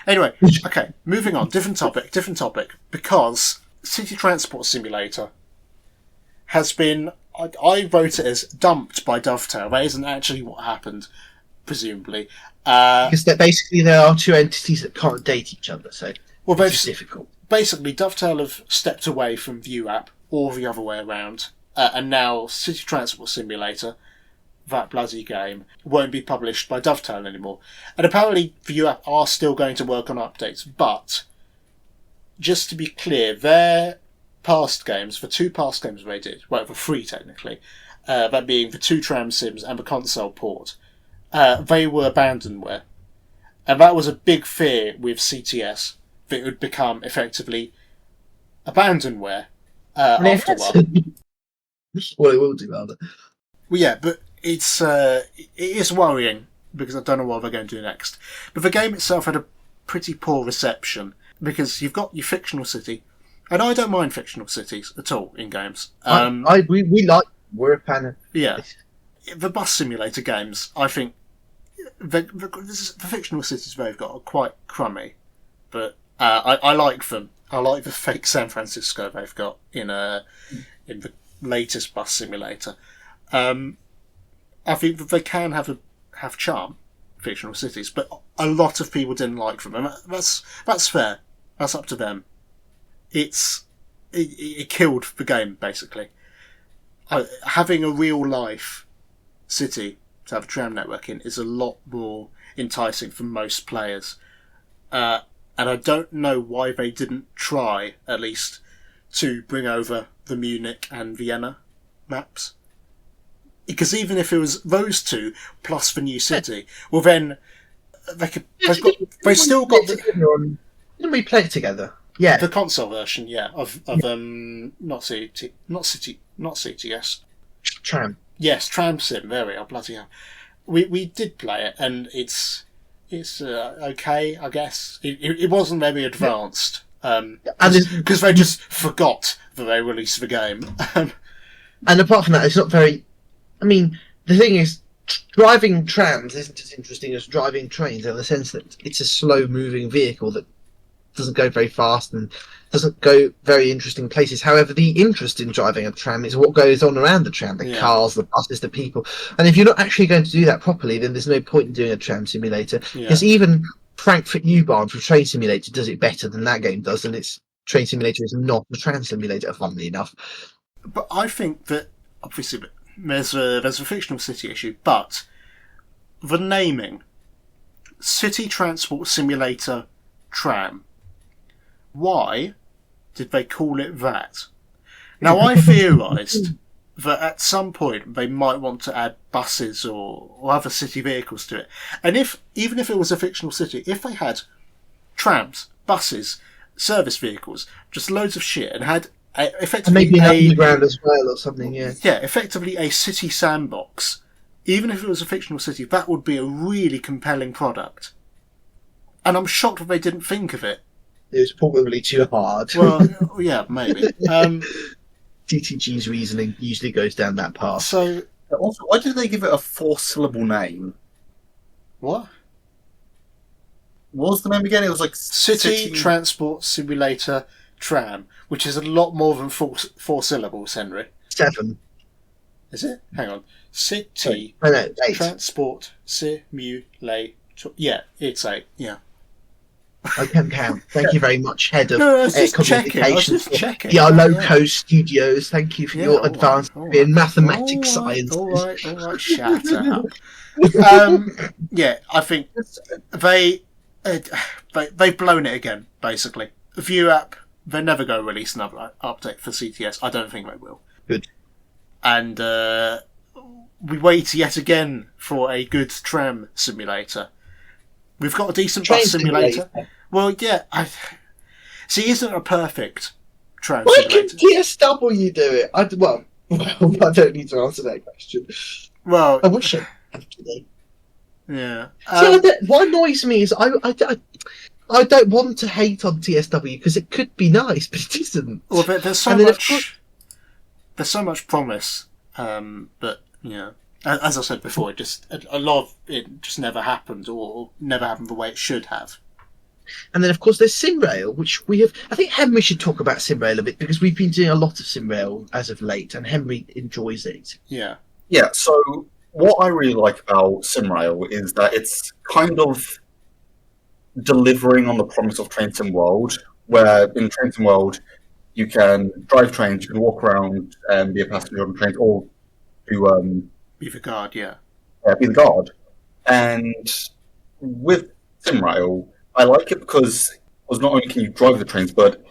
Anyway, okay, moving on. Different topic. Because City Transport Simulator has been, I wrote it as dumped by Dovetail. That isn't actually what happened, presumably. Because there are 2 entities that can't date each other, so it's difficult. Basically, Dovetail have stepped away from View App, or the other way around, and now City Transport Simulator, that bloody game, won't be published by Dovetail anymore. And apparently View App are still going to work on updates, but just to be clear, their past games, the 2 past games they did, well, for 3 technically, that being the 2 tram sims and the console port, they were abandonware. And that was a big fear with CTS, that it would become effectively abandonware after a while. Well, it will do, rather. Well, yeah, but it is worrying, because I don't know what they're going to do next. But the game itself had a pretty poor reception, because you've got your fictional city, and I don't mind fictional cities at all in games. We're a fan of... Yeah. The bus simulator games, I think, the fictional cities they've got are quite crummy, but I like them. I like the fake San Francisco they've got in the latest bus simulator. I think that they can have have charm, fictional cities, but a lot of people didn't like them, and that's fair. That's up to them. It killed the game, basically. Having a real life city to have a tram network in is a lot more enticing for most players. And I don't know why they didn't try, at least, to bring over the Munich and Vienna maps. Because even if it was those two plus the new city, well then they've still got Didn't we play it together? Yeah, the console version, of not CTS. Tram. Yes, Tram Sim. There we are. Bloody hell. We did play it, and it's okay, I guess. It wasn't very advanced, because they just forgot that they released the game. And apart from that, it's not very. I mean, the thing is, driving trams isn't as interesting as driving trains in the sense that it's a slow-moving vehicle that doesn't go very fast and doesn't go very interesting places. However, the interest in driving a tram is what goes on around the tram, the cars, the buses, the people. And if you're not actually going to do that properly, then there's no point in doing a tram simulator. Because even Frankfurt S-Bahn from Train Simulator does it better than that game does, and its Train Simulator is not the tram simulator, funnily enough. But I think that, obviously, there's a fictional city issue, but the naming, City Transport Simulator Tram, why did they call it that? Now, I theorised that at some point they might want to add buses or other city vehicles to it. And even if it was a fictional city, if they had trams, buses, service vehicles, just loads of shit, and had effectively maybe an underground as well or something, yeah, effectively a city sandbox, even if it was a fictional city, that would be a really compelling product. And I'm shocked that they didn't think of it. It was probably too hard. Well, yeah, maybe. TTG's reasoning usually goes down that path. So, also, why did they give it a 4-syllable name? What? What was the name again? It was like City Transport Simulator Tram, which is a lot more than four syllables, Henry. 7. Is it? Hang on. City no, 8. Transport Simulator. Yeah, it's 8. Yeah. I can count. Thank you very much, Head of Communications. The Loco Studios. Thank you for your advanced in mathematics science. All right, shut up. I think they've blown it again, basically. The View app, they're never going to release another update for CTS. I don't think they will. Good. And we wait yet again for a good tram simulator. We've got a decent bus simulator. Well, yeah. Isn't a perfect tram simulator. Why can TSW do it? I don't need to answer that question. Well, I wish I had today. Yeah. What annoys me is I don't want to hate on TSW because it could be nice, but it isn't. Well, there's so much promise, but as I said before, a lot of it just never happened, or never happened the way it should have. And then, of course, there's SimRail, which we have. I think Henry should talk about SimRail a bit because we've been doing a lot of SimRail as of late, and Henry enjoys it. Yeah. Yeah. So what I really like about SimRail is that it's kind of delivering on the promise of Train Sim World, where in Train Sim World you can drive trains, you can walk around and be a passenger on trains, or do be the guard, be the guard. And with SimRail, I like it because not only can you drive the trains, but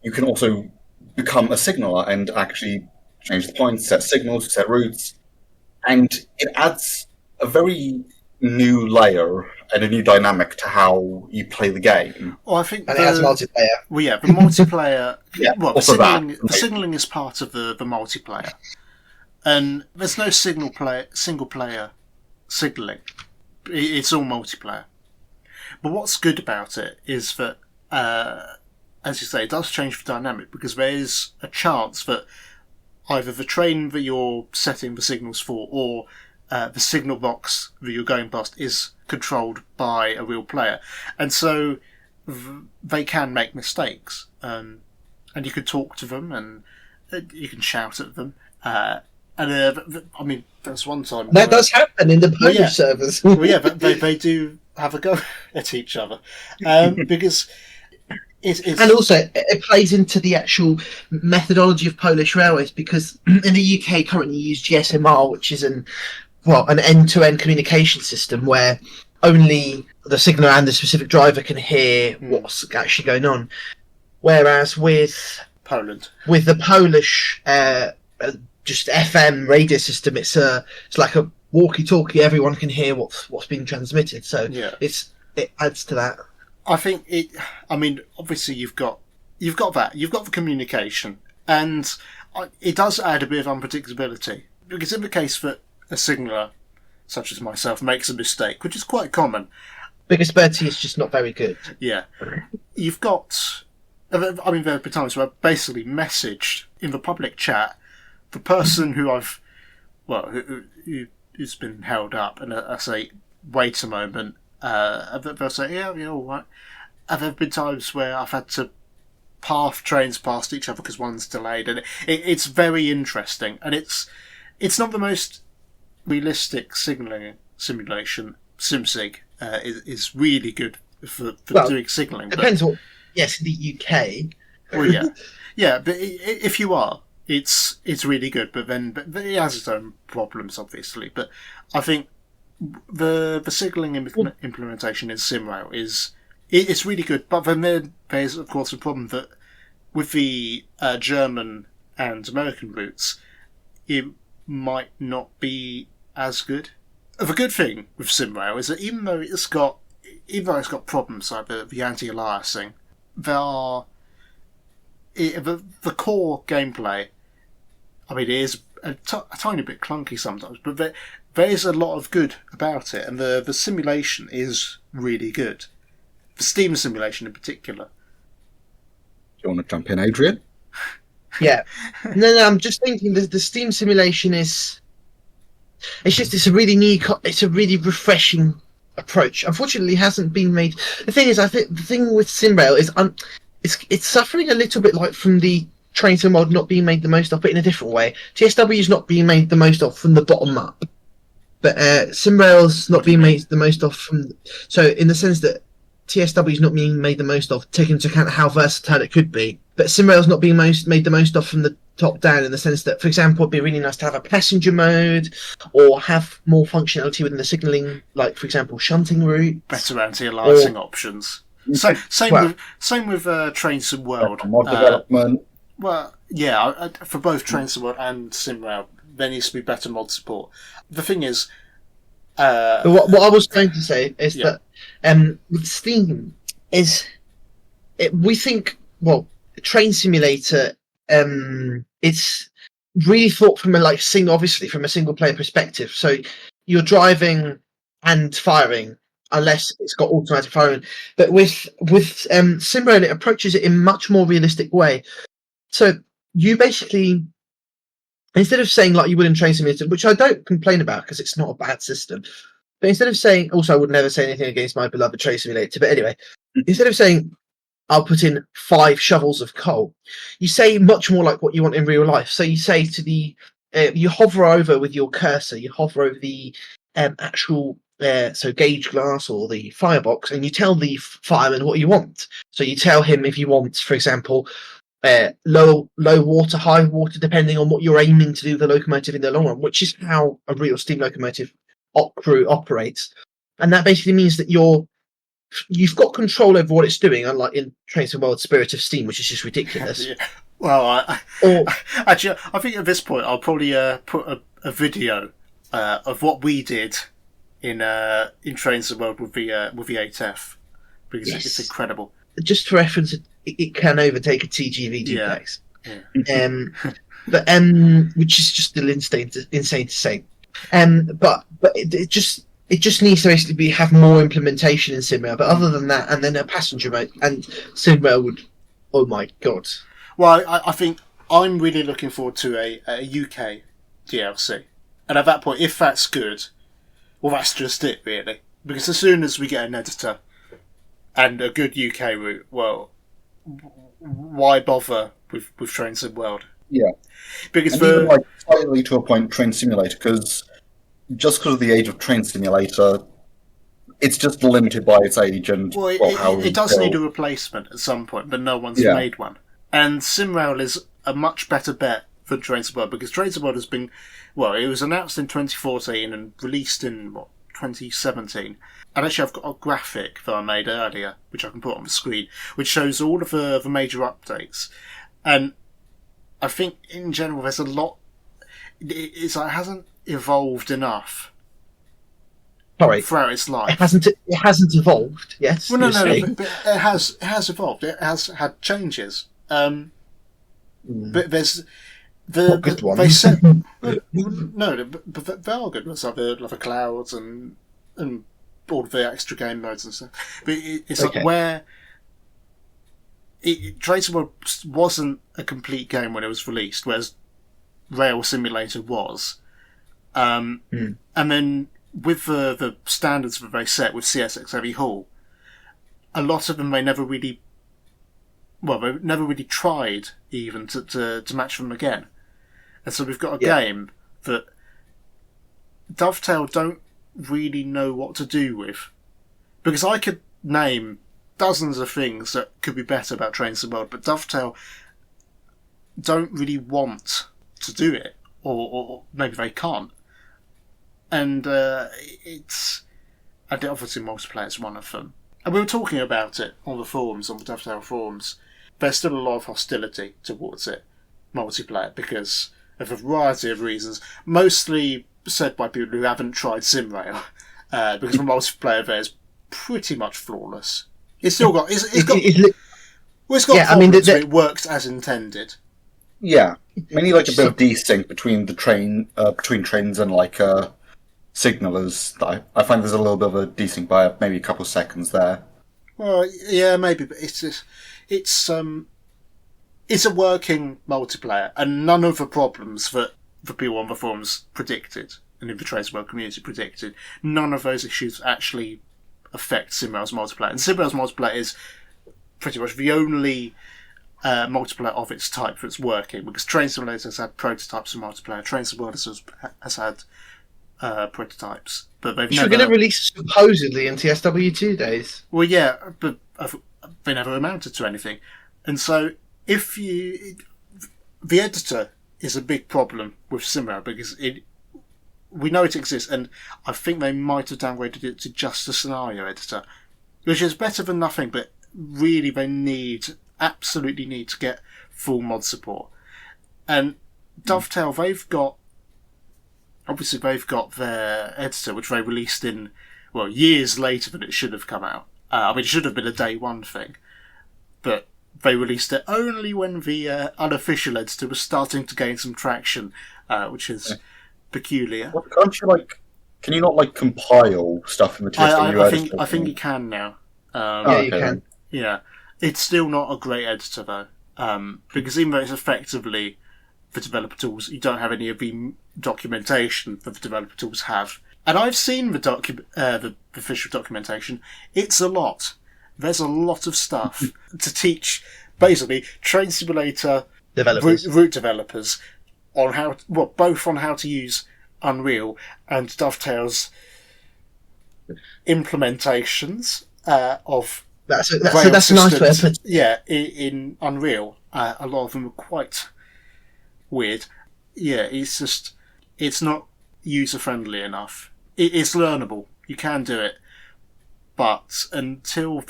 you can also become a signaller and actually change the points, set signals, set routes, and it adds a very new layer and a new dynamic to how you play the game. Well, I think it has multiplayer. Well, yeah, the multiplayer. The signaling is part of the multiplayer, and there's no single player signaling. It's all multiplayer. But what's good about it is that, as you say, it does change the dynamic because there is a chance that either the train that you're setting the signals for or the signal box that you're going past is controlled by a real player. And so they can make mistakes. And you can talk to them and you can shout at them. And I mean, there's one time That does happen in the Polish servers. well, yeah, but they do have a go at each other because it's and also it plays into the actual methodology of Polish railways, because in the UK currently use GSMR, which is an end-to-end communication system where only the signaller and the specific driver can hear what's actually going on. Whereas with Poland, with the Polish just FM radio system, it's like a walkie-talkie. Everyone can hear what's being transmitted. So it adds to that. I think it. I mean, obviously you've got that. You've got the communication, and it does add a bit of unpredictability, because in the case that a signaller, such as myself, makes a mistake, which is quite common. Biggest Bertie is just not very good. Yeah, you've got. I mean, there have been times where I've basically messaged in the public chat the person who's been held up, and I say, wait a moment. They'll say, yeah, you're all right. And there have been times where I've had to path trains past each other because one's delayed, and it's very interesting. And it's not the most realistic signalling simulation. SimSig is really good for doing signalling. Depends what. Yes, in the UK. Well, yeah, but if you are, it's really good. But it has its own problems, obviously. But I think the signalling implementation in SimRail it's really good. But then there's of course a problem that with the German and American routes, it might not be as good. The good thing with SimRail is that even though it's got problems like the anti-aliasing, the core gameplay, I mean, it is a tiny bit clunky sometimes, but there is a lot of good about it, and the simulation is really good. The Steam simulation in particular. Do you want to jump in, Adrian? Yeah. No, I'm just thinking the Steam simulation is... It's a really neat... It's a really refreshing approach. Unfortunately, it hasn't been made... The thing is, I think the thing with SimRail is it's suffering a little bit like from the train sim mod not being made the most of, but in a different way. TSW is not being made the most of from the bottom up, but SimRail's not being made the most of from... So in the sense that TSW is not being made the most of, taking into account how versatile it could be, but SimRail's not being made the most of from the top down, in the sense that, for example, it'd be really nice to have a passenger mode or have more functionality within the signalling, like, for example, shunting routes. Better anti-aliasing options. So, same with Trains and World. Mod development. Well, yeah, for both Trains and World and SimRail, there needs to be better mod support. The thing is... what I was going to say is that with Steam, we think, Train Simulator, it's really thought from obviously from a single player perspective. So you're driving and firing, unless it's got automatic firing. But with SimRail, it approaches it in a much more realistic way. So you basically, instead of saying like you would in Train Simulator, which I don't complain about because it's not a bad system, but instead of saying, also I would never say anything against my beloved Train Simulator, but anyway, instead of saying I'll put in 5 shovels of coal, you say much more like what you want in real life. So you say to the, you hover over with your cursor, you hover over the actual gauge glass or the firebox, and you tell the fireman what you want. So you tell him if you want, for example, low water, high water, depending on what you're aiming to do with the locomotive in the long run, which is how a real steam locomotive crew operates. And that basically means that you've got control over what it's doing, unlike in Trains and World Spirit of Steam, which is just ridiculous. Yeah. Well, actually, I think at this point I'll probably put a video of what we did in Trains and World with the ATF, because it's incredible. Just for reference, it can overtake a TGV duplex, but which is just still insane to say. But it just needs to basically have more implementation in SimRail. But other than that, and then a passenger mode, and SimRail would, oh my god. Well, I think I'm really looking forward to a UK DLC, and at that point, if that's good, well, that's just it really. Because as soon as we get an editor and a good UK route, well, why bother with Trains and World? Yeah. Because and even like slightly to a point, Train Simulator, because just because of the age of Train Simulator, it's just limited by its age and well, how it does need a replacement at some point, but no one's made one. And SimRail is a much better bet for Train Simulator because Train Simulator has been, well, it was announced in 2014 and released in 2017. And actually, I've got a graphic that I made earlier, which I can put on the screen, which shows all of the major updates. And I think in general, there's a lot. It hasn't evolved enough. Throughout its life, it hasn't evolved. Yes. Well, no, but it has evolved. It has had changes. But there's the good ones. They set no, but they are good ones, like the clouds and all the extra game modes and stuff. But it's like where Tracer World wasn't a complete game when it was released, whereas Rail Simulator was. And then with the standards that they set with CSX Heavy Haul, a lot of them they never really tried even to match them again. And so we've got a game that Dovetail don't really know what to do with. Because I could name dozens of things that could be better about Train Sim World, but Dovetail don't really want to do it. Or maybe they can't. And obviously multiplayer is one of them. And we were talking about it on the forums, on the Dovetail forums. There's still a lot of hostility towards it, multiplayer, because of a variety of reasons. Mostly said by people who haven't tried SimRail, because the multiplayer there is pretty much flawless. It's still got problems, but it works as intended. Yeah, mainly like a bit of desync between the between trains and like signalers. I find there's a little bit of a desync by maybe a couple of seconds there. Well, yeah, maybe, but it's a working multiplayer, and none of the problems that the people on the forums predicted and in the Trace World community predicted, none of those issues actually affect SimRail's multiplayer. And SimRail's multiplayer is pretty much the only multiplayer of its type that's working, because Train Simulator has had prototypes of multiplayer. Train Simulator has had prototypes, but they've never... We're going to release supposedly in TSW2 days. Well, yeah, but they never amounted to anything. And so, the editor is a big problem with SimRail, because we know it exists, and I think they might have downgraded it to just a scenario editor, which is better than nothing, but really they absolutely need to get full mod support. And Dovetail, they've got their editor, which they released in, years later than it should have come out. It should have been a day one thing, but they released it only when the unofficial editor was starting to gain some traction, which is peculiar. Well, can you not compile stuff in the TSW editor? I think you can now. You can. Yeah, it's still not a great editor though, because even though it's effectively the developer tools, you don't have any of the documentation that the developer tools have. And I've seen the official documentation. It's a lot. There's a lot of stuff to teach, basically, Train Simulator route developers on both on how to use Unreal and Dovetail's implementations of that's a nice way of putting it. Yeah, in Unreal, a lot of them are quite weird. Yeah, it's not user friendly enough. It's learnable. You can do it, but until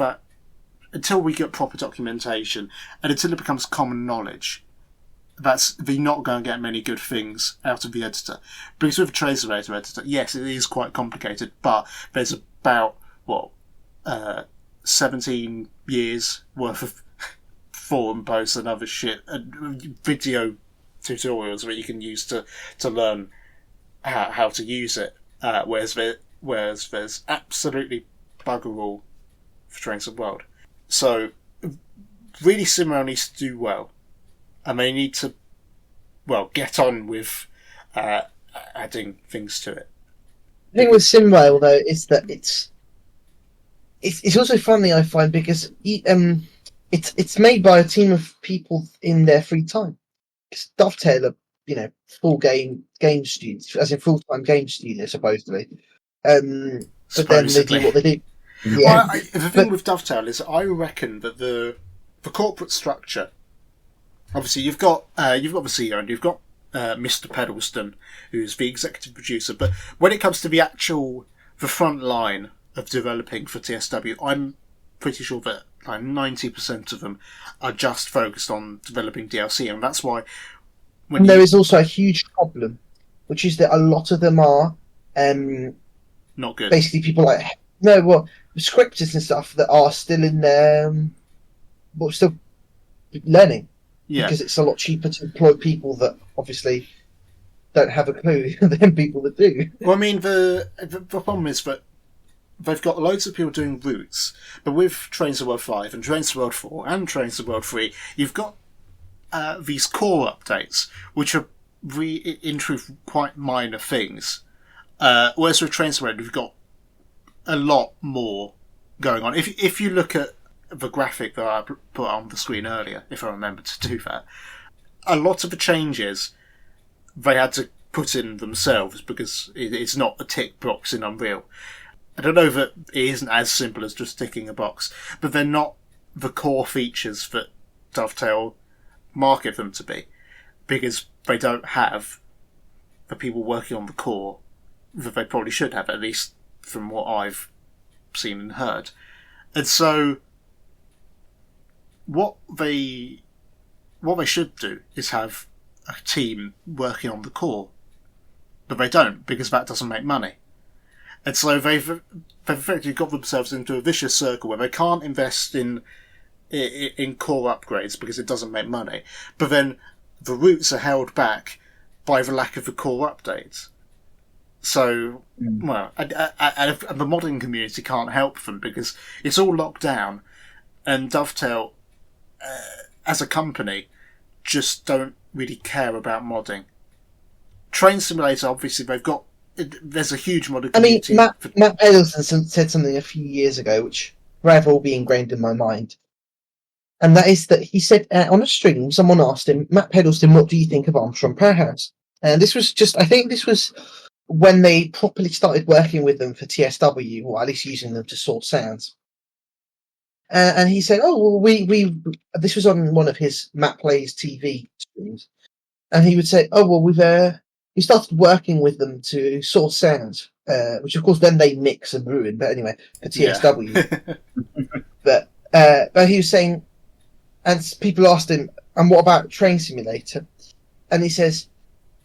we get proper documentation and until it becomes common knowledge, we're not going to get many good things out of the editor. Because with a Train Simulator editor, yes, it is quite complicated, but there's about 17 years worth of forum posts and other shit and video tutorials that you can use to learn how to use it. Whereas there's absolutely bugger all for Train Sim World. So really, SimRail needs to do well, and they need to get on with adding things to it. The thing with SimRail though is that it's also funny, I find, because it's made by a team of people in their free time. Dovetail are, full game studios, as in full-time game studios, supposedly. But then they do what they do. Yeah. Well, the thing with Dovetail is, I reckon that the corporate structure. Obviously, you've got the CEO and you've got Mr. Pedalston, who's the executive producer. But when it comes to the front line of developing for TSW, I'm pretty sure that like 90% of them are just focused on developing DLC, and that's why. There is also a huge problem, which is that a lot of them are not good. Basically, people scripters and stuff that are still in there, but still learning. Yeah. Because it's a lot cheaper to employ people that obviously don't have a clue than people that do. Well, I mean, the problem is that they've got loads of people doing routes, but with Trains of the World 5 and Trains of the World 4 and Trains of the World 3, you've got these core updates, which are in truth quite minor things. Whereas with Trains of the World, we've got a lot more going on. If you look at the graphic that I put on the screen earlier, if I remember to do that, a lot of the changes they had to put in themselves because it's not a tick box in Unreal. I don't know that it isn't as simple as just ticking a box, but they're not the core features that Dovetail market them to be, because they don't have the people working on the core that they probably should have, at least from what I've seen and heard. And so what they should do is have a team working on the core, but they don't, because that doesn't make money. And so they've effectively got themselves into a vicious circle where they can't invest in core upgrades because it doesn't make money, but then the routes are held back by the lack of the core updates. So, and the modding community can't help them because it's all locked down, and Dovetail, as a company, just don't really care about modding. Train Simulator, obviously, there's a huge modding community. Matt Pedalston said something a few years ago, which forever will be ingrained in my mind. And that is that he said on a stream, someone asked him, Matt Pedalston, what do you think of Armstrong Powerhouse? And this was when they properly started working with them for TSW, or at least using them to source sounds. And he said, "Oh, well, this was on one of his Matt Plays TV streams," and he would say, "Oh, well, we started working with them to source sounds, which of course then they mix and ruin. But anyway, for TSW, but he was saying." And people asked him, and what about Train Simulator? And he says,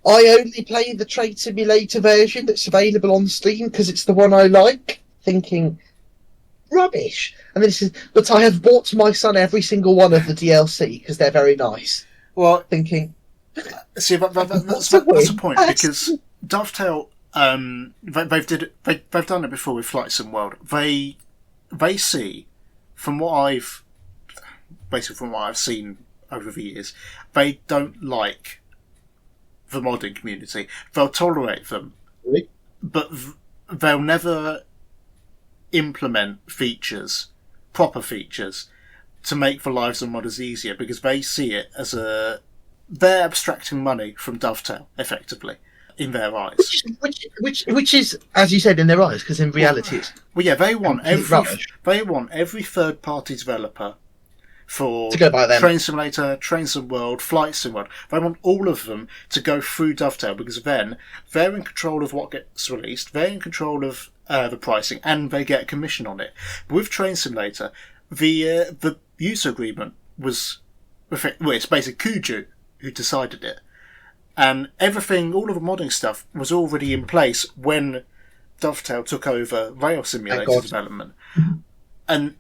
I only play the Train Simulator version that's available on Steam because it's the one I like. Thinking, rubbish. And then he says, but I have bought my son every single one of the DLC because they're very nice. Well, thinking, see, that's a point, because Dovetail, they've done it before with Flight Sim World. They see, from what I've seen over the years, they don't like the modding community. They'll tolerate them, really? But they'll never implement proper features, to make the lives of modders easier, because they see it as they're abstracting money from Dovetail, effectively, in their eyes. Which is, as you said, in their eyes, because in reality it's... Well, yeah, they want every third-party developer for to go by them. Train Simulator, Train Sim World, Flight Sim World. They want all of them to go through Dovetail, because then they're in control of what gets released, they're in control of the pricing, and they get a commission on it. But with Train Simulator, the user agreement was... it's basically Kuju who decided it. And everything, all of the modding stuff, was already in place when Dovetail took over Rail Simulator development. And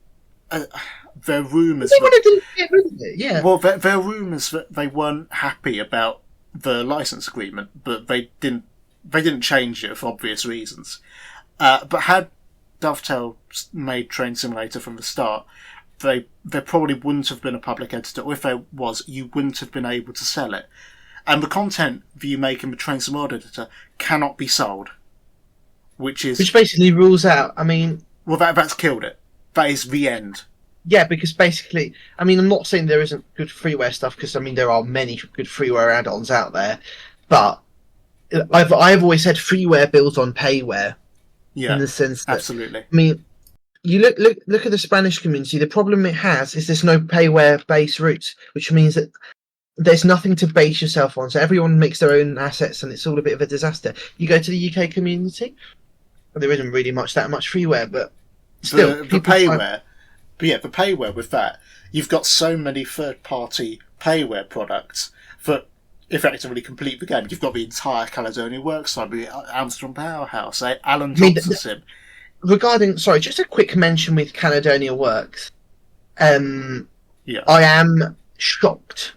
there are rumours... They wanted to get rid of it, yeah. Well, there are rumours that they weren't happy about the licence agreement, but they didn't change it for obvious reasons. But had Dovetail made Train Simulator from the start, there probably wouldn't have been a public editor, or if there was, you wouldn't have been able to sell it. And the content that you make in the Train Sim World editor cannot be sold. Which basically rules out, I mean... Well, that's killed it. That is the end. Yeah, because basically, I mean, I'm not saying there isn't good freeware stuff, because I mean there are many good freeware add-ons out there, but I've always said freeware builds on payware, in the sense that, absolutely. I mean, you look at the Spanish community. The problem it has is there's no payware base routes, which means that there's nothing to base yourself on. So everyone makes their own assets, and it's all a bit of a disaster. You go to the UK community, there isn't really that much freeware, but still, the payware. But yeah, the payware with that, you've got so many third-party payware products that effectively complete the game. You've got the entire Caledonia Works Library, Amsterdam Powerhouse, Alan Thompson Sim. Regarding, sorry, just a quick mention with Caledonia Works. I am shocked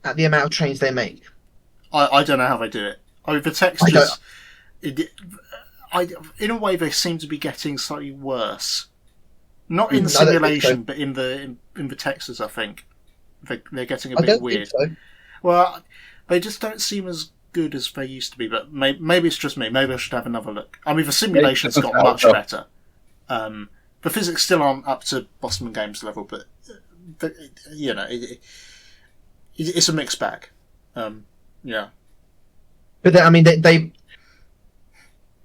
at the amount of trains they make. I don't know how they do it. I mean, the textures, in a way, they seem to be getting slightly worse. Not in simulation, but in the textures, I think. They're getting a bit weird. Think so. Well, they just don't seem as good as they used to be, but maybe it's just me. Maybe I should have another look. I mean, the simulation's got much better. The physics still aren't up to Boston Games level, but it's a mixed bag. Yeah. But I mean, they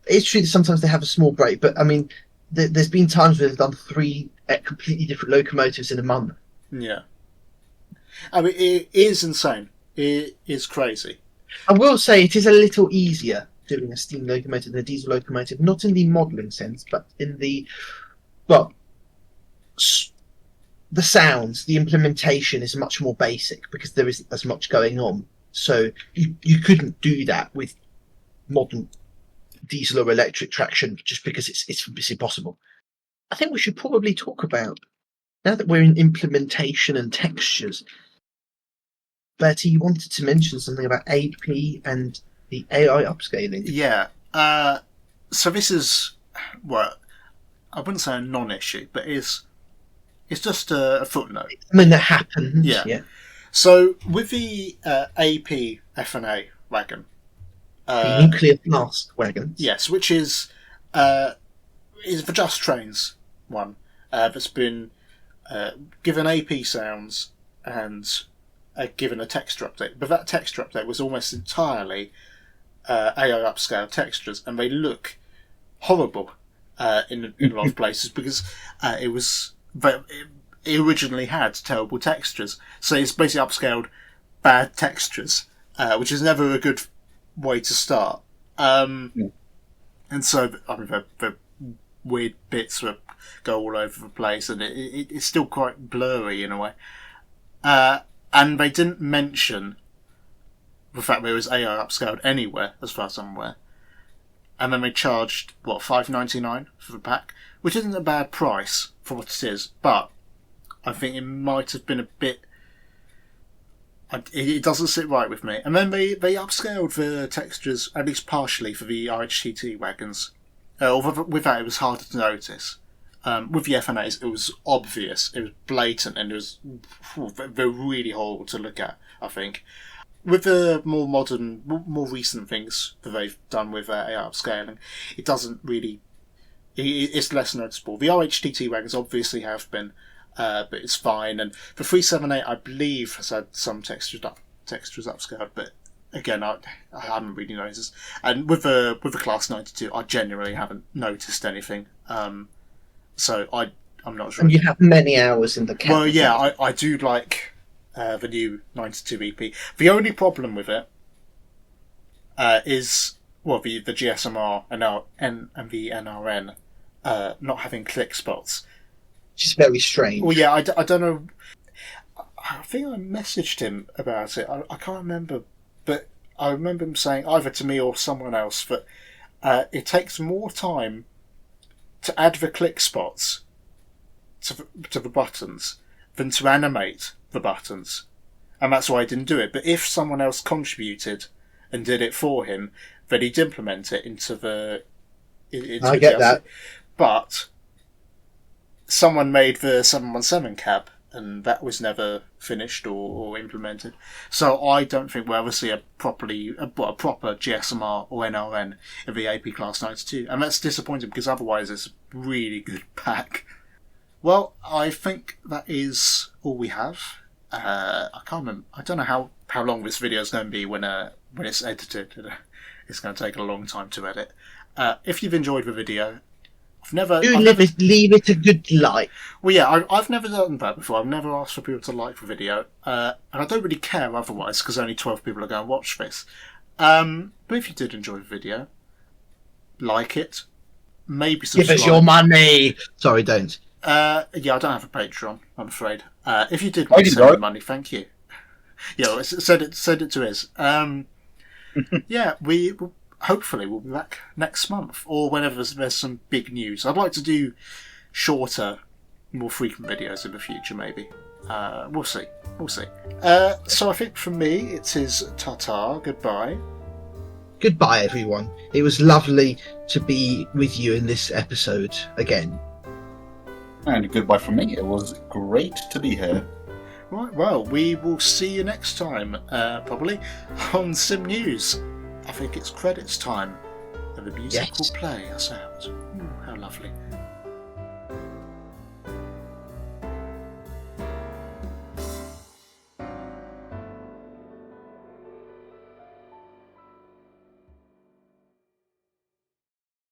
it's true that sometimes they have a small break, but I mean, there's been times where they've done 3 completely different locomotives in a month. Yeah. I mean, it is insane. It is crazy. I will say it is a little easier doing a steam locomotive than a diesel locomotive, not in the modelling sense, but in the, the sounds, the implementation is much more basic because there isn't as much going on. So you couldn't do that with modern diesel or electric traction just because it's impossible. I think we should probably talk about, now that we're in implementation and textures, Bertie, you wanted to mention something about AP and the AI upscaling. Yeah. So this is, well, I wouldn't say a non-issue, but it's just a footnote. I mean, that happens. Yeah. So with the AP F&A wagon, the nuclear blast wagons. Yes, which is the JustTrains one that's been given AP sounds and given a texture update. But that texture update was almost entirely AI upscale textures, and they look horrible in a lot of places because it originally had terrible textures. So it's basically upscaled bad textures, which is never a good way to start. And so, I mean, the weird bits that go all over the place, and it's still quite blurry in a way. And they didn't mention the fact that it was AI upscaled anywhere, as far as I'm aware. And then they charged, $5.99 for the pack, which isn't a bad price for what it is, but I think it might have been a bit... It doesn't sit right with me. And then they upscaled the textures, at least partially, for the RHTT wagons. With that, it was harder to notice. With the FNAs, it was obvious, it was blatant, and it was they're really horrible to look at, I think. With the more modern, more recent things that they've done with AI upscaling, it doesn't really... It's less noticeable. The RHTT wagons obviously have been, but it's fine. And the 378, I believe, has had some textures upscaled, but again, I haven't really noticed. And with the Class 92, I genuinely haven't noticed anything. So I'm not sure. And you have many hours in the cab. Well, yeah, I do like the new 92 EP. The only problem with it is the GSMR and the NRN not having click spots. Which is very strange. Well, yeah, I don't know. I think I messaged him about it. I can't remember, but I remember him saying either to me or someone else that it takes more time to add the click spots to the buttons than to animate the buttons, and that's why I didn't do it. But if someone else contributed and did it for him, then he'd implement it into the. I get that, but someone made the 717 cab, and that was never finished or implemented. So I don't think we'll ever see a proper GSMR or NRN of the AP Class 92, and that's disappointing because otherwise it's a really good pack. Well, I think that is all we have. I can't remember. I don't know how long this video is going to be when it's edited. It's going to take a long time to edit. If you've enjoyed the video, leave it a good like. Well, yeah, I've never done that before. I've never asked for people to like the video, and I don't really care otherwise because only 12 people are going to watch this. But if you did enjoy the video, like it, maybe subscribe. Give us your money. Sorry, don't. Yeah, I don't have a Patreon, I'm afraid. If you did want to send me money, thank you. Yeah, well, send it to us. Yeah, hopefully we'll be back next month or whenever there's some big news. I'd like to do shorter, more frequent videos in the future, maybe. We'll see. So I think from me, it is ta-ta, goodbye. Goodbye, everyone. It was lovely to be with you in this episode again. And goodbye from me. It was great to be here. Right, well, we will see you next time, probably, on SimNews. I think it's credits time, and the music will play us out. Ooh, how lovely.